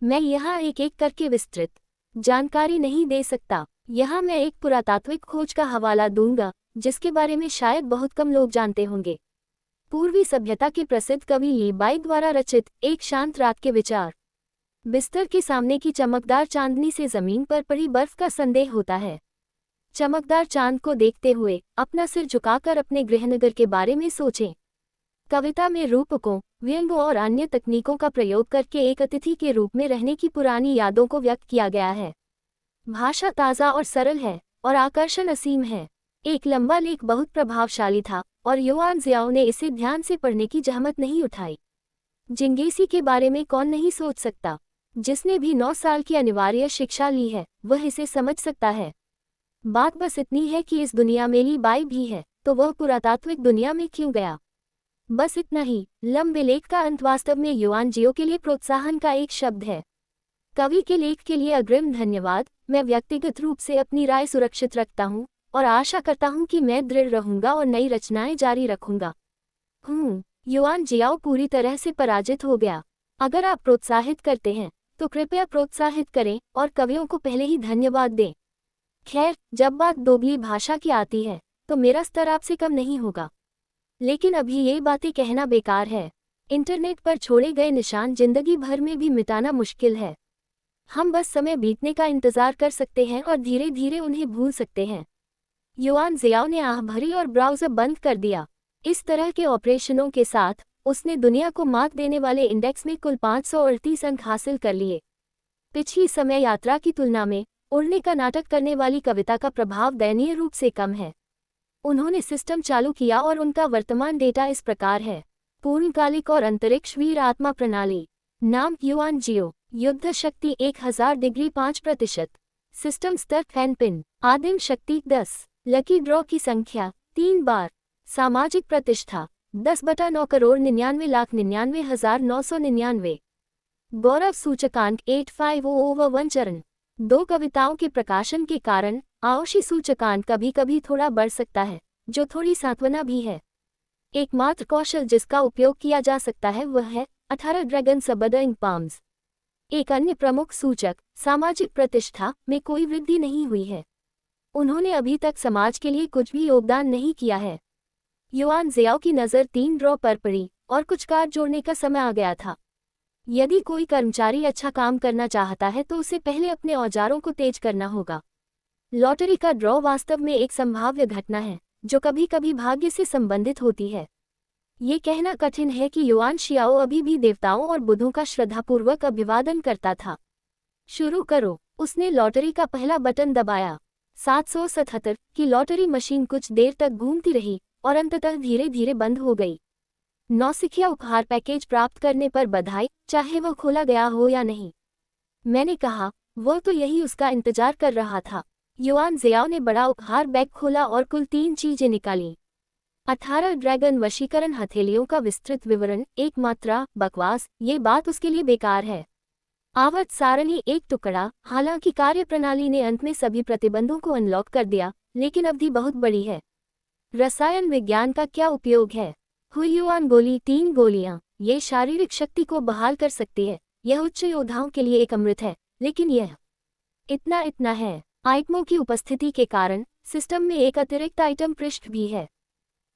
मैं यहाँ एक एक करके विस्तृत जानकारी नहीं दे सकता। यहाँ मैं एक पुरातात्विक खोज का हवाला दूंगा, जिसके बारे में शायद बहुत कम लोग जानते होंगे। पूर्वी सभ्यता के प्रसिद्ध कवि ली बाई द्वारा रचित एक शांत रात के विचार। बिस्तर के सामने की चमकदार चांदनी से जमीन पर पड़ी बर्फ का संदेह होता है। चमकदार चांद को देखते हुए अपना सिर झुकाकर अपने गृहनगर के बारे में सोचें। कविता में रूपकों, व्यंग्यों और अन्य तकनीकों का प्रयोग करके एक अतिथि के रूप में रहने की पुरानी यादों को व्यक्त किया गया है। भाषा ताज़ा और सरल है और आकर्षण असीम है। एक लंबा लेख बहुत प्रभावशाली था और युआन जियाओ ने इसे ध्यान से पढ़ने की जहमत नहीं उठाई। जिंगेसी के बारे में कौन नहीं सोच सकता? जिसने भी 9 साल की अनिवार्य शिक्षा ली है वह इसे समझ सकता है। बात बस इतनी है कि इस दुनिया में ली बाई भी है, तो वह पुरातात्विक दुनिया में क्यों गया? बस इतना ही। लंबे लेख का अंत वास्तव में युआन जियो के लिए प्रोत्साहन का एक शब्द है। कवि के लेख के लिए अग्रिम धन्यवाद। मैं व्यक्तिगत रूप से अपनी राय सुरक्षित रखता हूँ और आशा करता हूँ कि मैं दृढ़ रहूंगा और नई रचनाएं जारी रखूंगा। युआन जियाओ पूरी तरह से पराजित हो गया। अगर आप प्रोत्साहित करते हैं तो कृपया प्रोत्साहित करें और कवियों को पहले ही धन्यवाद दें। खैर, जब बात दोगली भाषा की आती है तो मेरा स्तर आपसे कम नहीं होगा, लेकिन अभी ये बातें कहना बेकार है। इंटरनेट पर छोड़े गए निशान जिंदगी भर में भी मिटाना मुश्किल है। हम बस समय बीतने का इंतजार कर सकते हैं और धीरे धीरे उन्हें भूल सकते हैं। युआन जियाओ ने आह भरी और ब्राउज़र बंद कर दिया। इस तरह के ऑपरेशनों के साथ उसने दुनिया को मात देने वाले इंडेक्स में कुल 538 अंक हासिल कर लिए। पिछली समय यात्रा की तुलना में उड़ने का नाटक करने वाली कविता का प्रभाव दयनीय रूप से कम है। उन्होंने सिस्टम चालू किया और उनका वर्तमान डेटा इस प्रकार है। पूर्णकालिक और अंतरिक्ष वीर आत्मा प्रणाली। नाम युआन जियो। युद्ध शक्ति 1000 डिग्री 5%। सिस्टम स्तर फैन पिन। आदिम शक्ति 10। लकी ड्रॉ की संख्या 3 बार। सामाजिक प्रतिष्ठा 10/9,99,99,999। गौरव सूचकांक 850/1 चरण। 2 कविताओं के प्रकाशन के कारण आउशी सूचकांक कभी कभी थोड़ा बढ़ सकता है, जो थोड़ी सांत्वना भी है। एकमात्र कौशल जिसका उपयोग किया जा सकता है वह है 18 ड्रैगन सबडिंग पाम्स। एक अन्य प्रमुख सूचक सामाजिक प्रतिष्ठा में कोई वृद्धि नहीं हुई है। उन्होंने अभी तक समाज के लिए कुछ भी योगदान नहीं किया है। युआन जियाओ की नज़र 3 ड्रॉ पर पड़ी और कुछ कार्ड जोड़ने का समय आ गया था। यदि कोई कर्मचारी अच्छा काम करना चाहता है तो उसे पहले अपने औजारों को तेज करना होगा। लॉटरी का ड्रॉ वास्तव में एक संभाव्य घटना है जो कभी कभी भाग्य से संबंधित होती है। ये कहना कठिन है कि युआन जियाओ अभी भी देवताओं और बुद्धों का श्रद्धापूर्वक अभिवादन करता था। शुरू करो। उसने लॉटरी का पहला बटन दबाया। 777 की लॉटरी मशीन कुछ देर तक घूमती रही और अंततः धीरे धीरे बंद हो गई। नौसिखिया उपहार पैकेज प्राप्त करने पर बधाई, चाहे वह खोला गया हो या नहीं। मैंने कहा, वो तो यही उसका इंतजार कर रहा था। युआन जियाओ ने बड़ा उपहार बैग खोला और कुल 3 चीजें निकालीं। 18 ड्रैगन वशीकरण हथेलियों का विस्तृत विवरण, एक मात्रा, बकवास, ये बात उसके लिए बेकार है। आवर्त सारणी एक टुकड़ा, हालांकि कार्यप्रणाली ने अंत में सभी प्रतिबंधों को अनलॉक कर दिया, लेकिन अवधि बहुत बड़ी है। रसायन विज्ञान का क्या उपयोग है? हुयुआन बोली, 3 गोलियां, ये शारीरिक शक्ति को बहाल कर सकती है। यह उच्च योद्धाओं के लिए एक अमृत है, लेकिन यह इतना है। आइटमों की उपस्थिति के कारण सिस्टम में एक अतिरिक्त आइटम पृष्ठ भी है।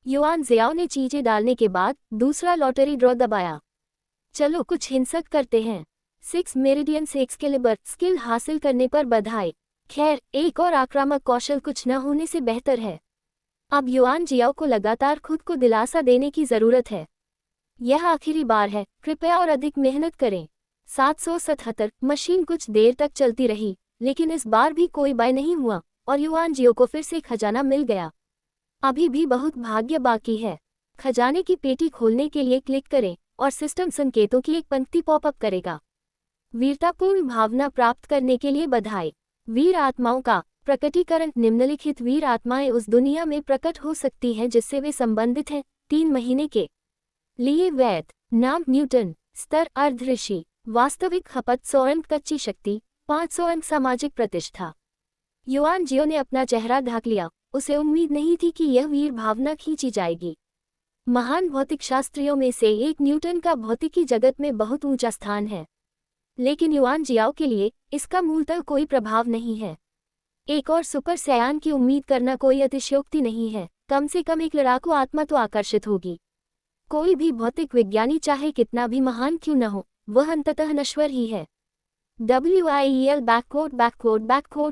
युआन जियाओ ने चीजें डालने के बाद दूसरा लॉटरी ड्रॉ दबाया। चलो कुछ हिंसक करते हैं। 6 मेरिडियन से एक्सकेलिबर स्किल हासिल करने पर बधाई। खैर, एक और आक्रामक कौशल कुछ न होने से बेहतर है। अब युआन जियाओ को लगातार खुद को दिलासा देने की जरूरत है। यह आखिरी बार है, कृपया और अधिक मेहनत करें। 777 मशीन कुछ देर तक चलती रही, लेकिन इस बार भी कोई बाय नहीं हुआ और युआन जियाओ को फिर से खजाना मिल गया। अभी भी बहुत भाग्य बाकी है। खजाने की पेटी खोलने के लिए क्लिक करें और सिस्टम संकेतों की एक पंक्ति पॉपअप करेगा। वीरतापूर्ण भावना प्राप्त करने के लिए बधाई। वीर आत्माओं का प्रकटीकरण। निम्नलिखित वीर आत्माएं उस दुनिया में प्रकट हो सकती हैं जिससे वे संबंधित हैं। 3 महीने के लिए वैध। नाम न्यूटन। स्तर अर्ध ऋषि। वास्तविक खपत 100 अंक कच्ची शक्ति, 500 अंक सामाजिक प्रतिष्ठा। युआन जियाओ ने अपना चेहरा ढक लिया। उसे उम्मीद नहीं थी कि यह वीर भावना खींची जाएगी। महान भौतिक शास्त्रियों में से एक न्यूटन का भौतिकी जगत में बहुत ऊंचा स्थान है, लेकिन युआन जियाओ के लिए इसका मूलतः कोई प्रभाव नहीं है। एक और सुपर सयान की उम्मीद करना कोई अतिशयोक्ति नहीं है। कम से कम एक लड़ाकू आत्मा तो आकर्षित होगी। कोई भी भौतिक विज्ञानी चाहे कितना भी महान क्यों न हो, वह अंततः नश्वर ही है। WIEL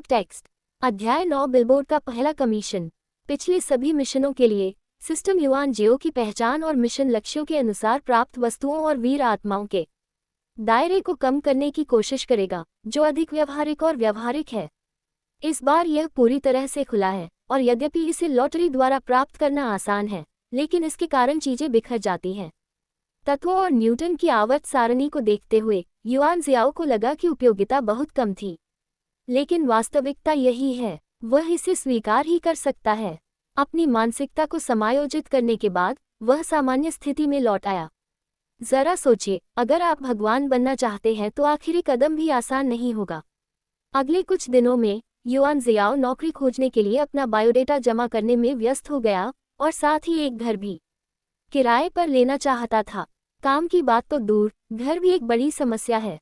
text. अध्याय 9 बिलबोर्ड का पहला कमीशन। पिछले सभी मिशनों के लिए सिस्टम युआन जियाओ की पहचान और मिशन लक्ष्यों के अनुसार प्राप्त वस्तुओं और वीर आत्माओं के दायरे को कम करने की कोशिश करेगा, जो अधिक व्यवहारिक और व्यावहारिक है। इस बार यह पूरी तरह से खुला है, और यद्यपि इसे लॉटरी द्वारा प्राप्त करना आसान है, लेकिन इसके कारण चीजें बिखर जाती हैं। तत्वों और न्यूटन की आवर्त सारणी को देखते हुए युआन जियाओ को लगा कि उपयोगिता बहुत कम थी, लेकिन वास्तविकता यही है। वह इसे स्वीकार ही कर सकता है। अपनी मानसिकता को समायोजित करने के बाद वह सामान्य स्थिति में लौट आया। जरा सोचिए, अगर आप भगवान बनना चाहते हैं तो आखिरी कदम भी आसान नहीं होगा। अगले कुछ दिनों में युआन जियाओ नौकरी खोजने के लिए अपना बायोडेटा जमा करने में व्यस्त हो गया और साथ ही एक घर भी किराए पर लेना चाहता था। काम की बात तो दूर, घर भी एक बड़ी समस्या है।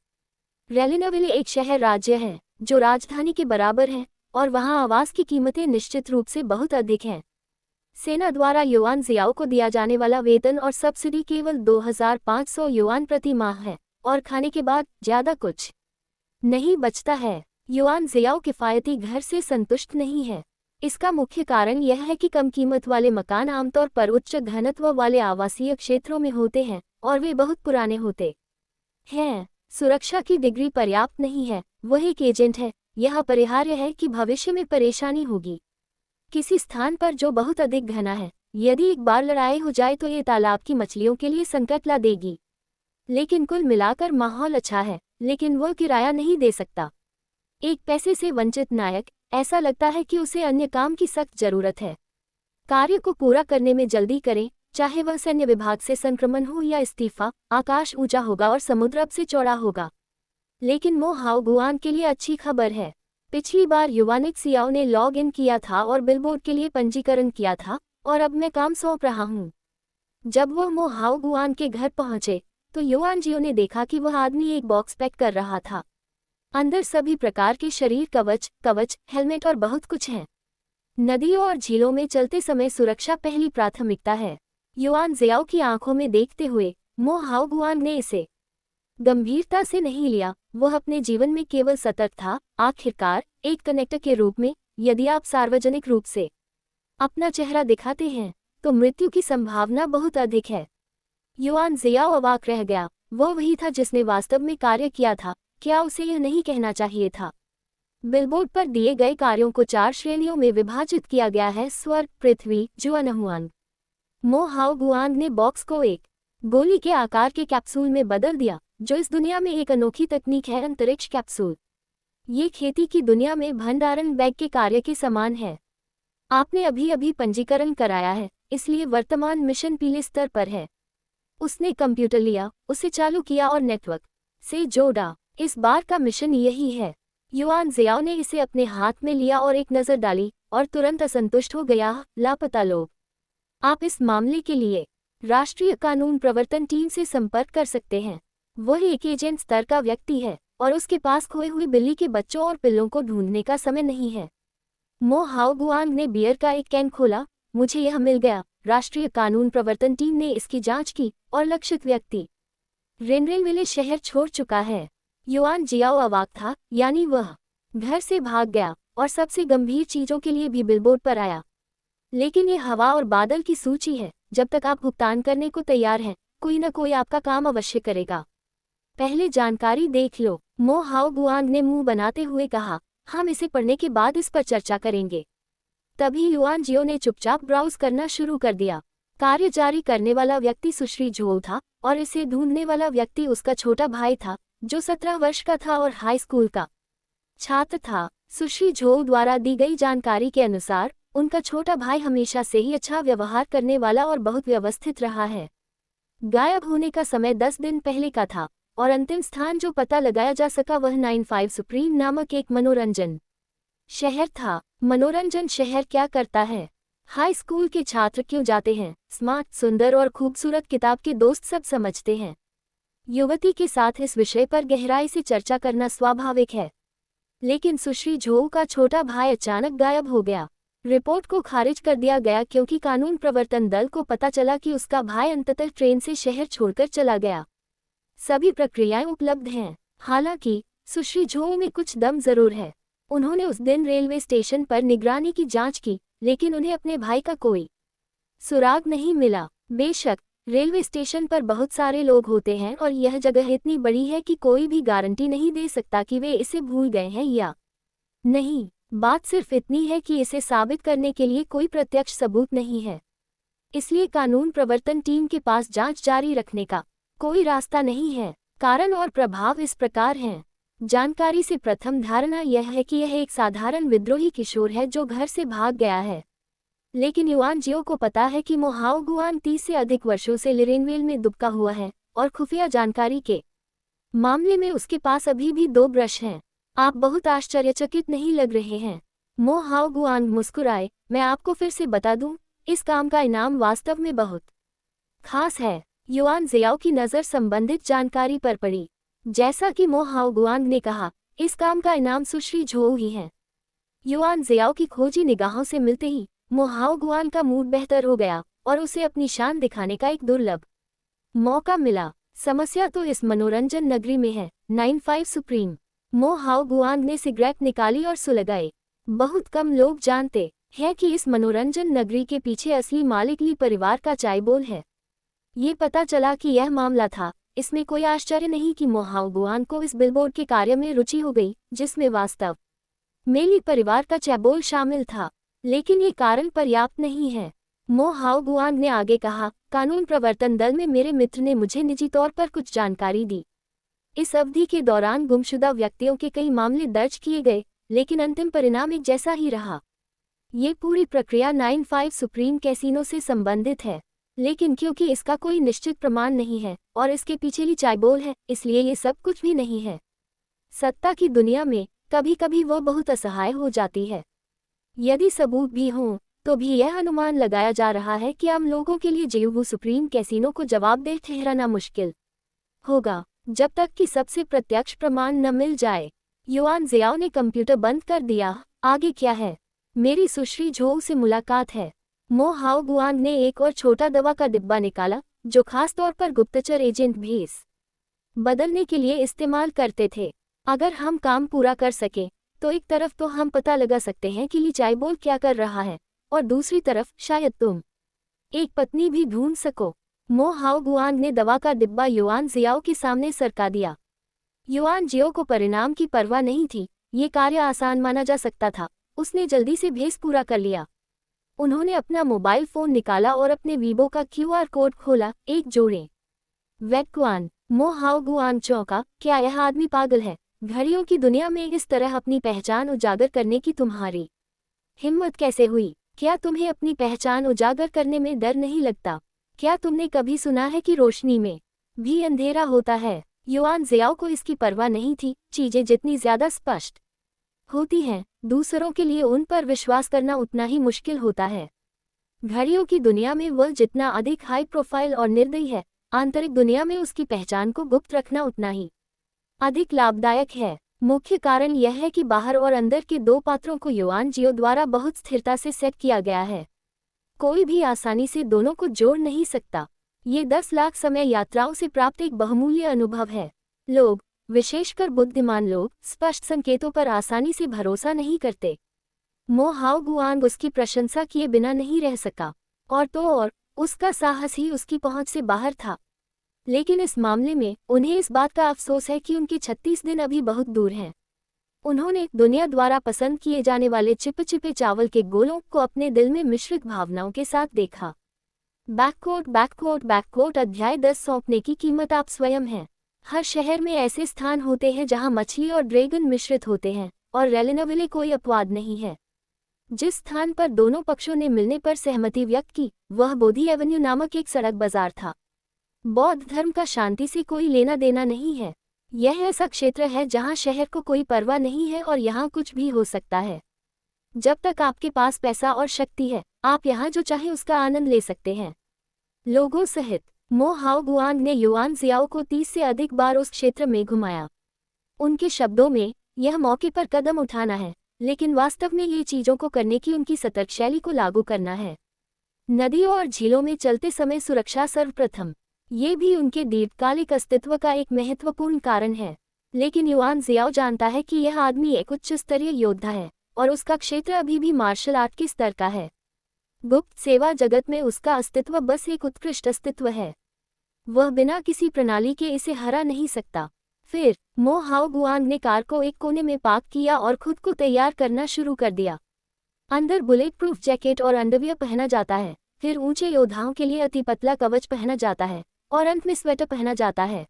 रेलिनाविले एक शहर राज्य है जो राजधानी के बराबर है, और वहां आवास की कीमतें निश्चित रूप से बहुत अधिक हैं। सेना द्वारा युआन जियाओ को दिया जाने वाला वेतन और सब्सिडी केवल 2500 युआन प्रति माह है, और खाने के बाद ज्यादा कुछ नहीं बचता है। युआन जियाओ किफायती घर से संतुष्ट नहीं है। इसका मुख्य कारण यह है कि कम कीमत वाले मकान आमतौर पर उच्च घनत्व वाले आवासीय क्षेत्रों में होते हैं, और वे बहुत पुराने होते हैं। सुरक्षा की डिग्री पर्याप्त नहीं है। वह एक एजेंट है। यह अपरिहार्य है कि भविष्य में परेशानी होगी किसी स्थान पर जो बहुत अधिक घना है। यदि एक बार लड़ाई हो जाए तो ये तालाब की मछलियों के लिए संकट ला देगी। लेकिन कुल मिलाकर माहौल अच्छा है, लेकिन वह किराया नहीं दे सकता। एक पैसे से वंचित नायक, ऐसा लगता है कि उसे अन्य काम की सख्त जरूरत है। कार्य को पूरा करने में जल्दी करें, चाहे वह सैन्य विभाग से संक्रमण हो या इस्तीफा। आकाश ऊंचा होगा और समुद्र अब से चौड़ा होगा। लेकिन मो हाओगुआन के लिए अच्छी खबर है। पिछली बार युवानिक सियाओ ने लॉग इन किया था और बिलबोर्ड के लिए पंजीकरण किया था, और अब मैं काम सौंप रहा हूँ। जब वह मो हाओगुआन के घर पहुंचे तो युआन जियाओ ने देखा कि वह आदमी एक बॉक्स पैक कर रहा था। अंदर सभी प्रकार के शरीर कवच, हेलमेट और बहुत कुछ है। नदियों और झीलों में चलते समय सुरक्षा पहली प्राथमिकता है। युआन जियाओ की आंखों में देखते हुए मो हाओगुआन ने इसे गंभीरता से नहीं लिया। वह अपने जीवन में केवल सतर्क था। आखिरकार एक कनेक्टर के रूप में, यदि आप सार्वजनिक रूप से अपना चेहरा दिखाते हैं तो मृत्यु की संभावना बहुत अधिक है। युआन जियाओ अवाक रह गया। वह वही था जिसने वास्तव में कार्य किया था। क्या उसे यह नहीं कहना चाहिए था? बिलबोर्ड पर दिए गए कार्यों को 4 श्रेणियों में विभाजित किया गया है: स्वर्ग, पृथ्वी, जुआनहुआन। मो हाओ गुआंग ने बॉक्स को एक गोली के आकार के कैप्सूल में बदल दिया, जो इस दुनिया में एक अनोखी तकनीक है, अंतरिक्ष कैप्सूल। ये खेती की दुनिया में भंडारण बैग के कार्य के समान है। आपने अभी अभी पंजीकरण कराया है, इसलिए वर्तमान मिशन पीले स्तर पर है। उसने कंप्यूटर लिया, उसे चालू किया और नेटवर्क से जोड़ा। इस बार का मिशन यही है। युआन जियाओ ने इसे अपने हाथ में लिया और एक नज़र डाली और तुरंत असंतुष्ट हो गया। लापता लोग। आप इस मामले के लिए राष्ट्रीय कानून प्रवर्तन टीम से संपर्क कर सकते हैं। वह एक एजेंट स्तर का व्यक्ति है और उसके पास खोए हुई बिल्ली के बच्चों और पिल्लों को ढूंढने का समय नहीं है। मो हाओ गुआंग ने बियर का एक कैन खोला। मुझे यह मिल गया। राष्ट्रीय कानून प्रवर्तन टीम ने इसकी जांच की और लक्षित व्यक्ति रेनरेनविले शहर छोड़ चुका है। युआन जियाओ अवाक था, यानी वह घर से भाग गया और सबसे गंभीर चीजों के लिए भी बिलबोर्ड पर आया। लेकिन ये हवा और बादल की सूची है। जब तक आप भुगतान करने को तैयार हैं, कोई न कोई आपका काम अवश्य करेगा। पहले जानकारी देख लो, मो हाओ गुआंग ने मुंह बनाते हुए कहा। हम इसे पढ़ने के बाद इस पर चर्चा करेंगे। तभी युआन जियो ने चुपचाप ब्राउज करना शुरू कर दिया। कार्य जारी करने वाला व्यक्ति सुश्री झोउ था और इसे ढूंढने वाला व्यक्ति उसका छोटा भाई था, जो 17 वर्ष का था और हाई स्कूल का छात्र था। सुश्री झोउ द्वारा दी गई जानकारी के अनुसार उनका छोटा भाई हमेशा से ही अच्छा व्यवहार करने वाला और बहुत व्यवस्थित रहा है। गायब होने का समय 10 दिन पहले का था और अंतिम स्थान जो पता लगाया जा सका वह 95 सुप्रीम नामक एक मनोरंजन शहर था। मनोरंजन शहर क्या करता है? हाई स्कूल के छात्र क्यों जाते हैं? स्मार्ट, सुंदर और खूबसूरत किताब के दोस्त सब समझते हैं। युवती के साथ इस विषय पर गहराई से चर्चा करना स्वाभाविक है। लेकिन सुश्री झोउ का छोटा भाई अचानक गायब हो गया। रिपोर्ट को खारिज कर दिया गया क्योंकि कानून प्रवर्तन दल को पता चला कि उसका भाई अंततः ट्रेन से शहर छोड़कर चला गया। सभी प्रक्रियाएं उपलब्ध हैं। हालांकि सुश्री झोउ में कुछ दम जरूर है। उन्होंने उस दिन रेलवे स्टेशन पर निगरानी की जांच की, लेकिन उन्हें अपने भाई का कोई सुराग नहीं मिला। बेशक रेलवे स्टेशन पर बहुत सारे लोग होते हैं और यह जगह इतनी बड़ी है कि कोई भी गारंटी नहीं दे सकता कि वे इसे भूल गए हैं या नहीं। बात सिर्फ इतनी है कि इसे साबित करने के लिए कोई प्रत्यक्ष सबूत नहीं है। इसलिए कानून प्रवर्तन टीम के पास जांच जारी रखने का कोई रास्ता नहीं है। कारण और प्रभाव इस प्रकार हैं। जानकारी से प्रथम धारणा यह है कि यह एक साधारण विद्रोही किशोर है जो घर से भाग गया है। लेकिन युआन जियो को पता है कि मो हाओ गुआंग 30 से अधिक वर्षों से लिरेनवेल में दुबका हुआ है और खुफिया जानकारी के मामले में उसके पास अभी भी 2 ब्रश हैं। आप बहुत आश्चर्यचकित नहीं लग रहे हैं? मो हाओ गुआंग मुस्कुराए। मैं आपको फिर से बता दूं, इस काम का इनाम वास्तव में बहुत खास है। युआन जियाओ की नज़र संबंधित जानकारी पर पड़ी। जैसा कि मो हाओ गुआंग ने कहा, इस काम का इनाम सुश्री झोउ ही है। युआन जियाओ की खोजी निगाहों से मिलते ही मो हाओ गुआंग का मूड बेहतर हो गया और उसे अपनी शान दिखाने का एक दुर्लभ मौका मिला। समस्या तो इस मनोरंजन नगरी में है। 95 सुप्रीम। मो हाओ गुआंग ने सिगरेट निकाली और सुलगाई। बहुत कम लोग जानते हैं कि इस मनोरंजन नगरी के पीछे असली मालिक ली परिवार का चायबोल है। ये पता चला कि यह मामला था। इसमें कोई आश्चर्य नहीं कि मो हाओ गुआंग को इस बिलबोर्ड के कार्य में रुचि हो गई, जिसमें वास्तव में ली परिवार का चायबोल शामिल था। लेकिन ये कारण पर्याप्त नहीं है। मो हाओ गुआंग ने आगे कहा, कानून प्रवर्तन दल में मेरे मित्र ने मुझे निजी तौर पर कुछ जानकारी दी। इस अवधि के दौरान गुमशुदा व्यक्तियों के कई मामले दर्ज किए गए, लेकिन अंतिम परिणाम एक जैसा ही रहा। ये पूरी प्रक्रिया 95 सुप्रीम कैसीनो से संबंधित है, लेकिन क्योंकि इसका कोई निश्चित प्रमाण नहीं है और इसके पीछे चायबोल है, इसलिए ये सब कुछ भी नहीं है। सत्ता की दुनिया में कभी कभी वो बहुत असहाय हो जाती है। यदि सबूत भी हों तो भी यह अनुमान लगाया जा रहा है कि आम लोगों के लिए जेयू सुप्रीम कैसीनो को जवाबदेह ठहराना मुश्किल होगा, जब तक कि सबसे प्रत्यक्ष प्रमाण न मिल जाए। युआन जियाओ ने कंप्यूटर बंद कर दिया। आगे क्या है? मेरी सुश्री झोउ से मुलाकात है। मो हाओ गुआंग ने एक और छोटा दवा का डिब्बा निकाला, जो खास तौर पर गुप्तचर एजेंट भेस बदलने के लिए इस्तेमाल करते थे। अगर हम काम पूरा कर सके तो एक तरफ तो हम पता लगा सकते हैं कि ली चायबोल क्या कर रहा है, और दूसरी तरफ शायद तुम एक पत्नी भी ढूंढ सको। मो हाओ गुआंग ने दवा का डिब्बा युआन जियाओ के सामने सरका दिया। युआन जियो को परिणाम की परवाह नहीं थी। ये कार्य आसान माना जा सकता था। उसने जल्दी से भेस पूरा कर लिया। उन्होंने अपना मोबाइल फोन निकाला और अपने वीबो का क्यूआर कोड खोला। एक जोड़े वैक्वान मो हाओ गुआन चौंका, क्या यह आदमी पागल है? घड़ियों की दुनिया में इस तरह अपनी पहचान उजागर करने की तुम्हारी हिम्मत कैसे हुई? क्या तुम्हें अपनी पहचान उजागर करने में डर नहीं लगता? क्या तुमने कभी सुना है कि रोशनी में भी अंधेरा होता है? युआन जियाओ को इसकी परवाह नहीं थी। चीजें जितनी ज्यादा स्पष्ट होती हैं, दूसरों के लिए उन पर विश्वास करना उतना ही मुश्किल होता है। घड़ियों की दुनिया में वह जितना अधिक हाई प्रोफाइल और निर्दयी है, आंतरिक दुनिया में उसकी पहचान को गुप्त रखना उतना ही अधिक लाभदायक है। मुख्य कारण यह है कि बाहर और अंदर के दो पात्रों को युआन जियो द्वारा बहुत स्थिरता से सेट किया गया है। कोई भी आसानी से दोनों को जोड़ नहीं सकता। ये 10 लाख समय यात्राओं से प्राप्त एक बहुमूल्य अनुभव है। लोग, विशेषकर बुद्धिमान लोग, स्पष्ट संकेतों पर आसानी से भरोसा नहीं करते। मो हाओ गुआंग उसकी प्रशंसा किए बिना नहीं रह सका। और तो और, उसका साहस ही उसकी पहुंच से बाहर था। लेकिन इस मामले में उन्हें इस बात का अफसोस है कि उनके 36 दिन अभी बहुत दूर हैं। उन्होंने दुनिया द्वारा पसंद किए जाने वाले चिपचिपे चावल के गोलों को अपने दिल में मिश्रित भावनाओं के साथ देखा। बैककोट अध्याय 10 सौंपने की कीमत आप स्वयं हैं। हर शहर में ऐसे स्थान होते हैं जहां मछली और ड्रैगन मिश्रित होते हैं, और रेलिनविले कोई अपवाद नहीं है। जिस स्थान पर दोनों पक्षों ने मिलने पर सहमति व्यक्त की, वह बोधी एवेन्यू नामक एक सड़क बाजार था। बौद्ध धर्म का शांति से कोई लेना देना नहीं है। यह ऐसा क्षेत्र है जहां शहर को कोई परवाह नहीं है और यहां कुछ भी हो सकता है। जब तक आपके पास पैसा और शक्ति है, आप यहां जो चाहे उसका आनंद ले सकते हैं। लोगों सहित मो हाओ गुआंग ने युआन जियाओ को 30 से अधिक बार उस क्षेत्र में घुमाया। उनके शब्दों में, यह मौके पर कदम उठाना है, लेकिन वास्तव में ये चीजों को करने की उनकी सतर्क शैली को लागू करना है। नदियों और झीलों में चलते समय सुरक्षा सर्वप्रथम। ये भी उनके दीर्घकालिक अस्तित्व का एक महत्वपूर्ण कारण है। लेकिन युआन जियाओ जानता है कि यह आदमी एक उच्च स्तरीय योद्धा है, और उसका क्षेत्र अभी भी मार्शल आर्ट के स्तर का है। गुप्त सेवा जगत में उसका अस्तित्व बस एक उत्कृष्ट अस्तित्व है। वह बिना किसी प्रणाली के इसे हरा नहीं सकता। फिर मो हाओ गुआंग ने कार को एक कोने में पार्क किया और खुद को तैयार करना शुरू कर दिया। अंदर बुलेट प्रूफ जैकेट और अंडरवियर पहना जाता है, फिर ऊंचे योद्धाओं के लिए अति पतला कवच पहना जाता है, और अंत में स्वेटर पहना जाता है।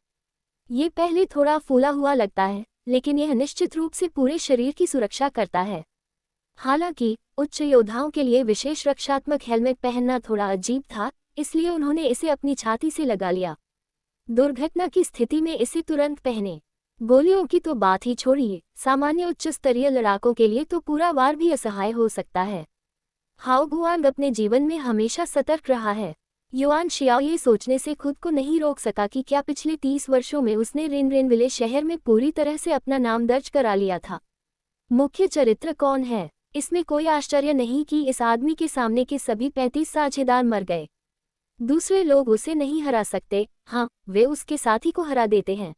ये पहले थोड़ा फूला हुआ लगता है, लेकिन यह निश्चित रूप से पूरे शरीर की सुरक्षा करता है। हालांकि उच्च योद्धाओं के लिए विशेष रक्षात्मक हेलमेट पहनना थोड़ा अजीब था, इसलिए उन्होंने इसे अपनी छाती से लगा लिया। दुर्घटना की स्थिति में इसे तुरंत पहने। गोलियों की तो बात ही छोड़िए, सामान्य उच्च स्तरीय लड़ाकों के लिए तो पूरा वार भी असहाय हो सकता है। हाओ गुआंग अपने जीवन में हमेशा सतर्क रहा है। युआन शियाओ ये सोचने से खुद को नहीं रोक सका कि क्या पिछले 30 वर्षों में उसने रेनविले शहर में पूरी तरह से अपना नाम दर्ज करा लिया था। मुख्य चरित्र कौन है? इसमें कोई आश्चर्य नहीं कि इस आदमी के सामने के सभी 35 साझेदार मर गए। दूसरे लोग उसे नहीं हरा सकते, हाँ, वे उसके साथी को हरा देते हैं।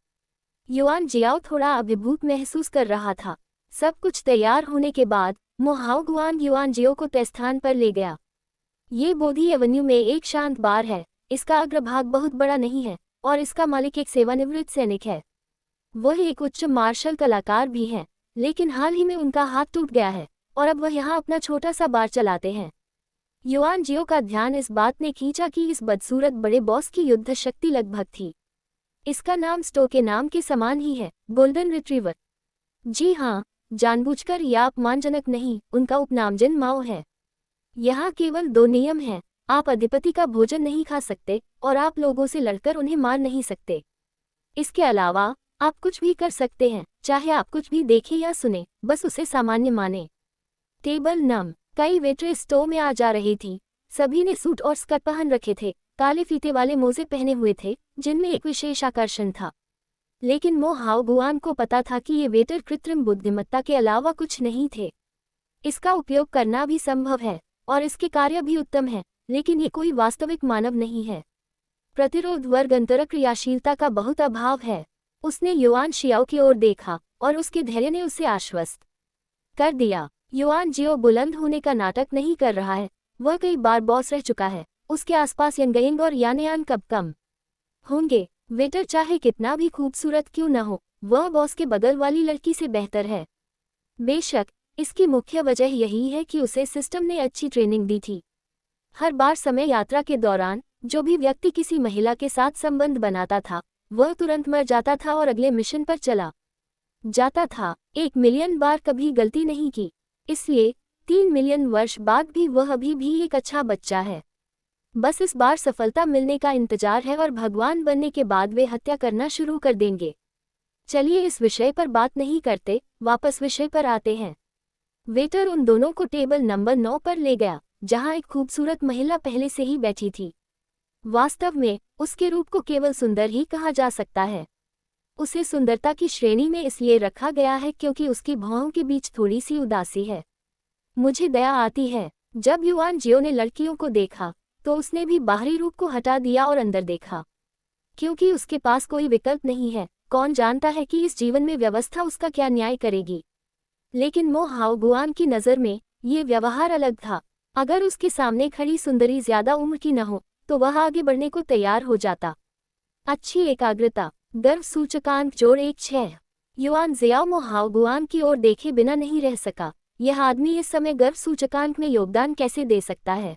युआन जियाओ थोड़ा अभिभूत महसूस कर रहा था। सब कुछ तैयार होने के बाद मो हाओ गुआंग युआन जियो को तय स्थान पर ले गया। ये बोधी एवेन्यू में एक शांत बार है। इसका अग्रभाग बहुत बड़ा नहीं है, और इसका मालिक एक सेवानिवृत्त सैनिक है। वह एक उच्च मार्शल कलाकार भी हैं, लेकिन हाल ही में उनका हाथ टूट गया है, और अब वह यहाँ अपना छोटा सा बार चलाते हैं। युआन जियो का ध्यान इस बात ने खींचा कि इस बदसूरत बड़े बॉस की युद्ध शक्ति लगभग थी। इसका नाम स्टो के नाम के समान ही है, गोल्डन रिट्रीवर। जी हाँ, जानबूझकर या अपमानजनक नहीं, उनका उपनाम जिन माओ है। यहाँ केवल 2 नियम हैं, आप अधिपति का भोजन नहीं खा सकते, और आप लोगों से लड़कर उन्हें मार नहीं सकते। इसके अलावा आप कुछ भी कर सकते हैं, चाहे आप कुछ भी देखें या सुने, बस उसे सामान्य माने। टेबल नम। कई वेट्रेस स्टोव में आ जा रही थी। सभी ने सूट और स्कर्ट पहन रखे थे, काले फीते वाले मोजे पहने हुए थे, जिनमें एक विशेष आकर्षण था। लेकिन मो हाओ गुआन को पता था कि ये वेटर कृत्रिम बुद्धिमत्ता के अलावा कुछ नहीं थे। इसका उपयोग करना भी संभव है, और इसके कार्य भी उत्तम है, लेकिन ये कोई वास्तविक मानव नहीं है। प्रतिरोध वर्ग अंतरक्रियाशीलता का बहुत अभाव है। उसने युआन शियाओ की ओर देखा, और उसके धैर्य ने उसे आश्वस्त कर दिया। युआन जियो बुलंद होने का नाटक नहीं कर रहा है, वह कई बार बॉस रह चुका है। उसके आसपास यंगयंग और यानयान कब कम होंगे। वेटर चाहे कितना भी खूबसूरत क्यों न हो, वह बॉस के बगल वाली लड़की से बेहतर है। बेशक इसकी मुख्य वजह यही है कि उसे सिस्टम ने अच्छी ट्रेनिंग दी थी। हर बार समय यात्रा के दौरान जो भी व्यक्ति किसी महिला के साथ संबंध बनाता था, वह तुरंत मर जाता था और अगले मिशन पर चला जाता था। 1 मिलियन बार कभी गलती नहीं की, इसलिए 3 मिलियन वर्ष बाद भी वह अभी भी एक अच्छा बच्चा है। बस इस बार सफलता मिलने का इंतजार है और भगवान बनने के बाद वे हत्या करना शुरू कर देंगे। चलिए इस विषय पर बात नहीं करते, वापस विषय पर आते हैं। वेटर उन दोनों को टेबल नंबर 9 पर ले गया, जहां एक खूबसूरत महिला पहले से ही बैठी थी। वास्तव में उसके रूप को केवल सुंदर ही कहा जा सकता है। उसे सुंदरता की श्रेणी में इसलिए रखा गया है क्योंकि उसकी भौहों के बीच थोड़ी सी उदासी है। मुझे दया आती है। जब युआन जियो ने लड़कियों को देखा तो उसने भी बाहरी रूप को हटा दिया और अंदर देखा, क्योंकि उसके पास कोई विकल्प नहीं है। कौन जानता है कि इस जीवन में व्यवस्था उसका क्या न्याय करेगी। लेकिन मो हाओगुआन की नज़र में ये व्यवहार अलग था। अगर उसके सामने खड़ी सुंदरी ज्यादा उम्र की न हो तो वह आगे बढ़ने को तैयार हो जाता। अच्छी एकाग्रता। गर्व सूचकांक जोड़ 1.6। युआन जियाओ मो हाओगुआन की ओर देखे बिना नहीं रह सका। यह आदमी इस समय गर्व सूचकांक में योगदान कैसे दे सकता है।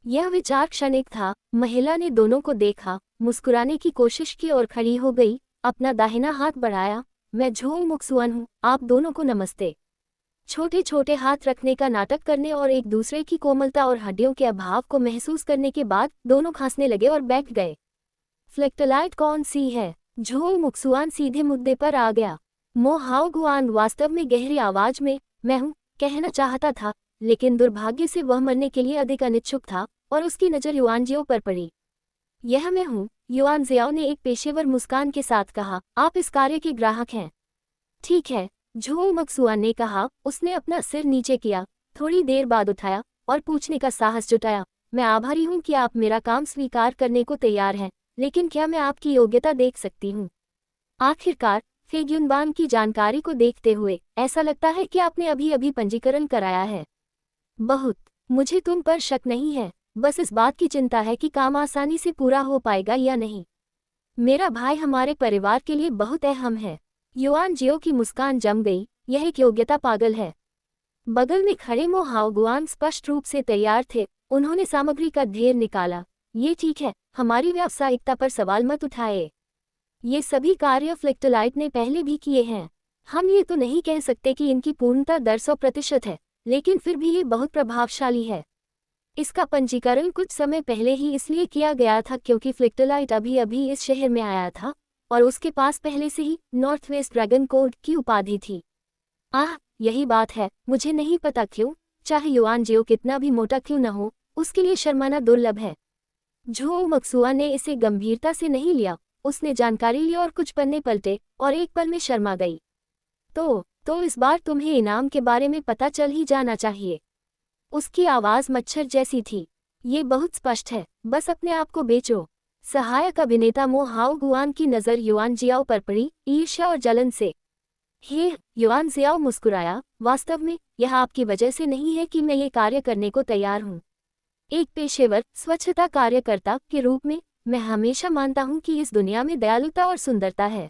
यह विचार क्षणिक था। महिला ने दोनों को देखा, मुस्कुराने की कोशिश की और खड़ी हो गई, अपना दाहिना हाथ बढ़ाया। मैं झोंग मुक्सुआन हूँ, आप दोनों को नमस्ते। छोटे छोटे हाथ रखने का नाटक करने और एक दूसरे की कोमलता और हड्डियों के अभाव को महसूस करने के बाद दोनों खांसने लगे और बैठ गए। फ्लेक्टलाइट कौन सी है? झोंग मुक्सुआन सीधे मुद्दे पर आ गया। मो हाओगुआन वास्तव में गहरी आवाज में मैं हूँ कहना चाहता था, लेकिन दुर्भाग्य से वह मरने के लिए अधिक अनिच्छुक था और उसकी नज़र युआन जियो पर पड़ी। यह मैं हूँ, युआन जियाओ ने एक पेशेवर मुस्कान के साथ कहा। आप इस कार्य के ग्राहक हैं। ठीक है, झोंग मुक्सुआन ने कहा। उसने अपना सिर नीचे किया, थोड़ी देर बाद उठाया और पूछने का साहस जुटाया। मैं आभारी हूँ कि आप मेरा काम स्वीकार करने को तैयार हैं, लेकिन क्या मैं आपकी योग्यता देख सकती हूँ? आखिरकार फेग्युनबान की जानकारी को देखते हुए ऐसा लगता है कि आपने अभी अभी पंजीकरण कराया है। बहुत। मुझे तुम पर शक नहीं है, बस इस बात की चिंता है कि काम आसानी से पूरा हो पाएगा या नहीं। मेरा भाई हमारे परिवार के लिए बहुत अहम है। युआन जियो की मुस्कान जम गई। यह एक योग्यता पागल है। बगल में खड़े मो हाओगुआन स्पष्ट रूप से तैयार थे। उन्होंने सामग्री का ढेर निकाला। ये ठीक है, हमारी व्यावसायिकता पर सवाल मत उठाए। ये सभी कार्य फ्लेक्टलाइट ने पहले भी किए हैं। हम ये तो नहीं कह सकते कि इनकी पूर्णता 100% है, लेकिन फिर भी ये बहुत प्रभावशाली है। इसका पंजीकरण कुछ समय पहले ही इसलिए किया गया था क्योंकि फ्लेक्टलाइट अभी अभी इस शहर में आया था और उसके पास पहले से ही नॉर्थवेस्ट ड्रैगन कोड की उपाधि थी। यही बात है। मुझे नहीं पता क्यों, चाहे युआन जियो कितना भी मोटा क्यों न हो, उसके लिए शर्माना दुर्लभ है। झोंग मुक्सुआन ने इसे गंभीरता से नहीं लिया। उसने जानकारी ली और कुछ पन्ने पलटे और एक पल में शर्मा गई। तो इस बार तुम्हें इनाम के बारे में पता चल ही जाना चाहिए। उसकी आवाज़ मच्छर जैसी थी। ये बहुत स्पष्ट है, बस अपने आप को बेचो। सहायक अभिनेता मो हाओगुआन की नज़र युआन जियाओ पर पड़ी, ईर्ष्या और जलन से। हे, युआन जियाओ मुस्कुराया। वास्तव में यह आपकी वजह से नहीं है कि मैं ये कार्य करने को तैयार हूँ। एक पेशेवर स्वच्छता कार्यकर्ता के रूप में मैं हमेशा मानता हूँ कि इस दुनिया में दयालुता और सुंदरता है।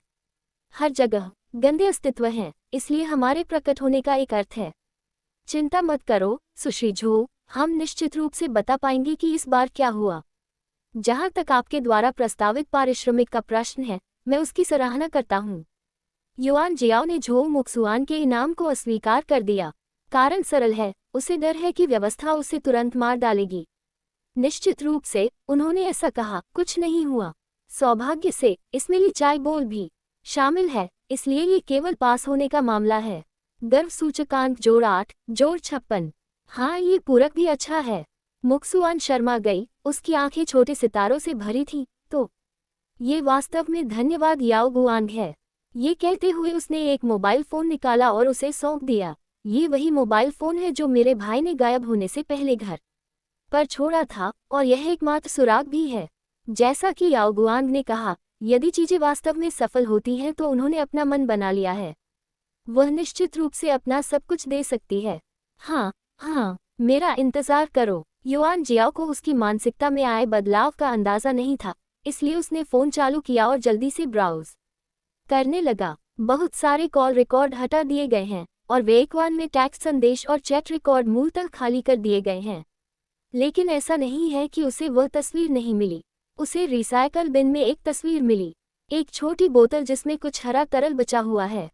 हर जगह गंदे अस्तित्व हैं, इसलिए हमारे प्रकट होने का एक अर्थ है। चिंता मत करो सुश्री झो, हम निश्चित रूप से बता पाएंगे कि इस बार क्या हुआ। जहाँ तक आपके द्वारा प्रस्तावित पारिश्रमिक का प्रश्न है, मैं उसकी सराहना करता हूँ। युआन जियाओ ने झोंग मुक्सुआन के इनाम को अस्वीकार कर दिया। कारण सरल है, उसे डर है कि व्यवस्था उसे तुरंत मार डालेगी। निश्चित रूप से उन्होंने ऐसा कहा। कुछ नहीं हुआ। सौभाग्य से इसमें लिचाई बोल भी शामिल है, इसलिए ये केवल पास होने का मामला है। गर्व सूचकांक जोड़ 8, जोड़ 56। हाँ, ये पूरक भी अच्छा है। मुक्सुआन शर्मा गई, उसकी आंखें छोटे सितारों से भरी थीं। तो ये वास्तव में धन्यवाद याओगुआंग है। ये कहते हुए उसने एक मोबाइल फ़ोन निकाला और उसे सौंप दिया। ये वही मोबाइल फ़ोन है जो मेरे भाई ने गायब होने से पहले घर पर छोड़ा था, और यह एकमात्र सुराग भी है। जैसा कि याओगुआंग ने कहा, यदि चीज़ें वास्तव में सफल होती हैं तो उन्होंने अपना मन बना लिया है। वह निश्चित रूप से अपना सब कुछ दे सकती है। हाँ, मेरा इंतज़ार करो। युआन जियाओ को उसकी मानसिकता में आए बदलाव का अंदाज़ा नहीं था, इसलिए उसने फ़ोन चालू किया और जल्दी से ब्राउज़ करने लगा। बहुत सारे कॉल रिकॉर्ड हटा दिए गए हैं। और वेकवान में टैक्स संदेश और चैट रिकॉर्ड मूलतः खाली कर दिए गए हैं। लेकिन ऐसा नहीं है कि उसे वह तस्वीर नहीं मिली। उसे रिसाइकल बिन में एक तस्वीर मिली, एक छोटी बोतल जिसमें कुछ हरा तरल बचा हुआ है।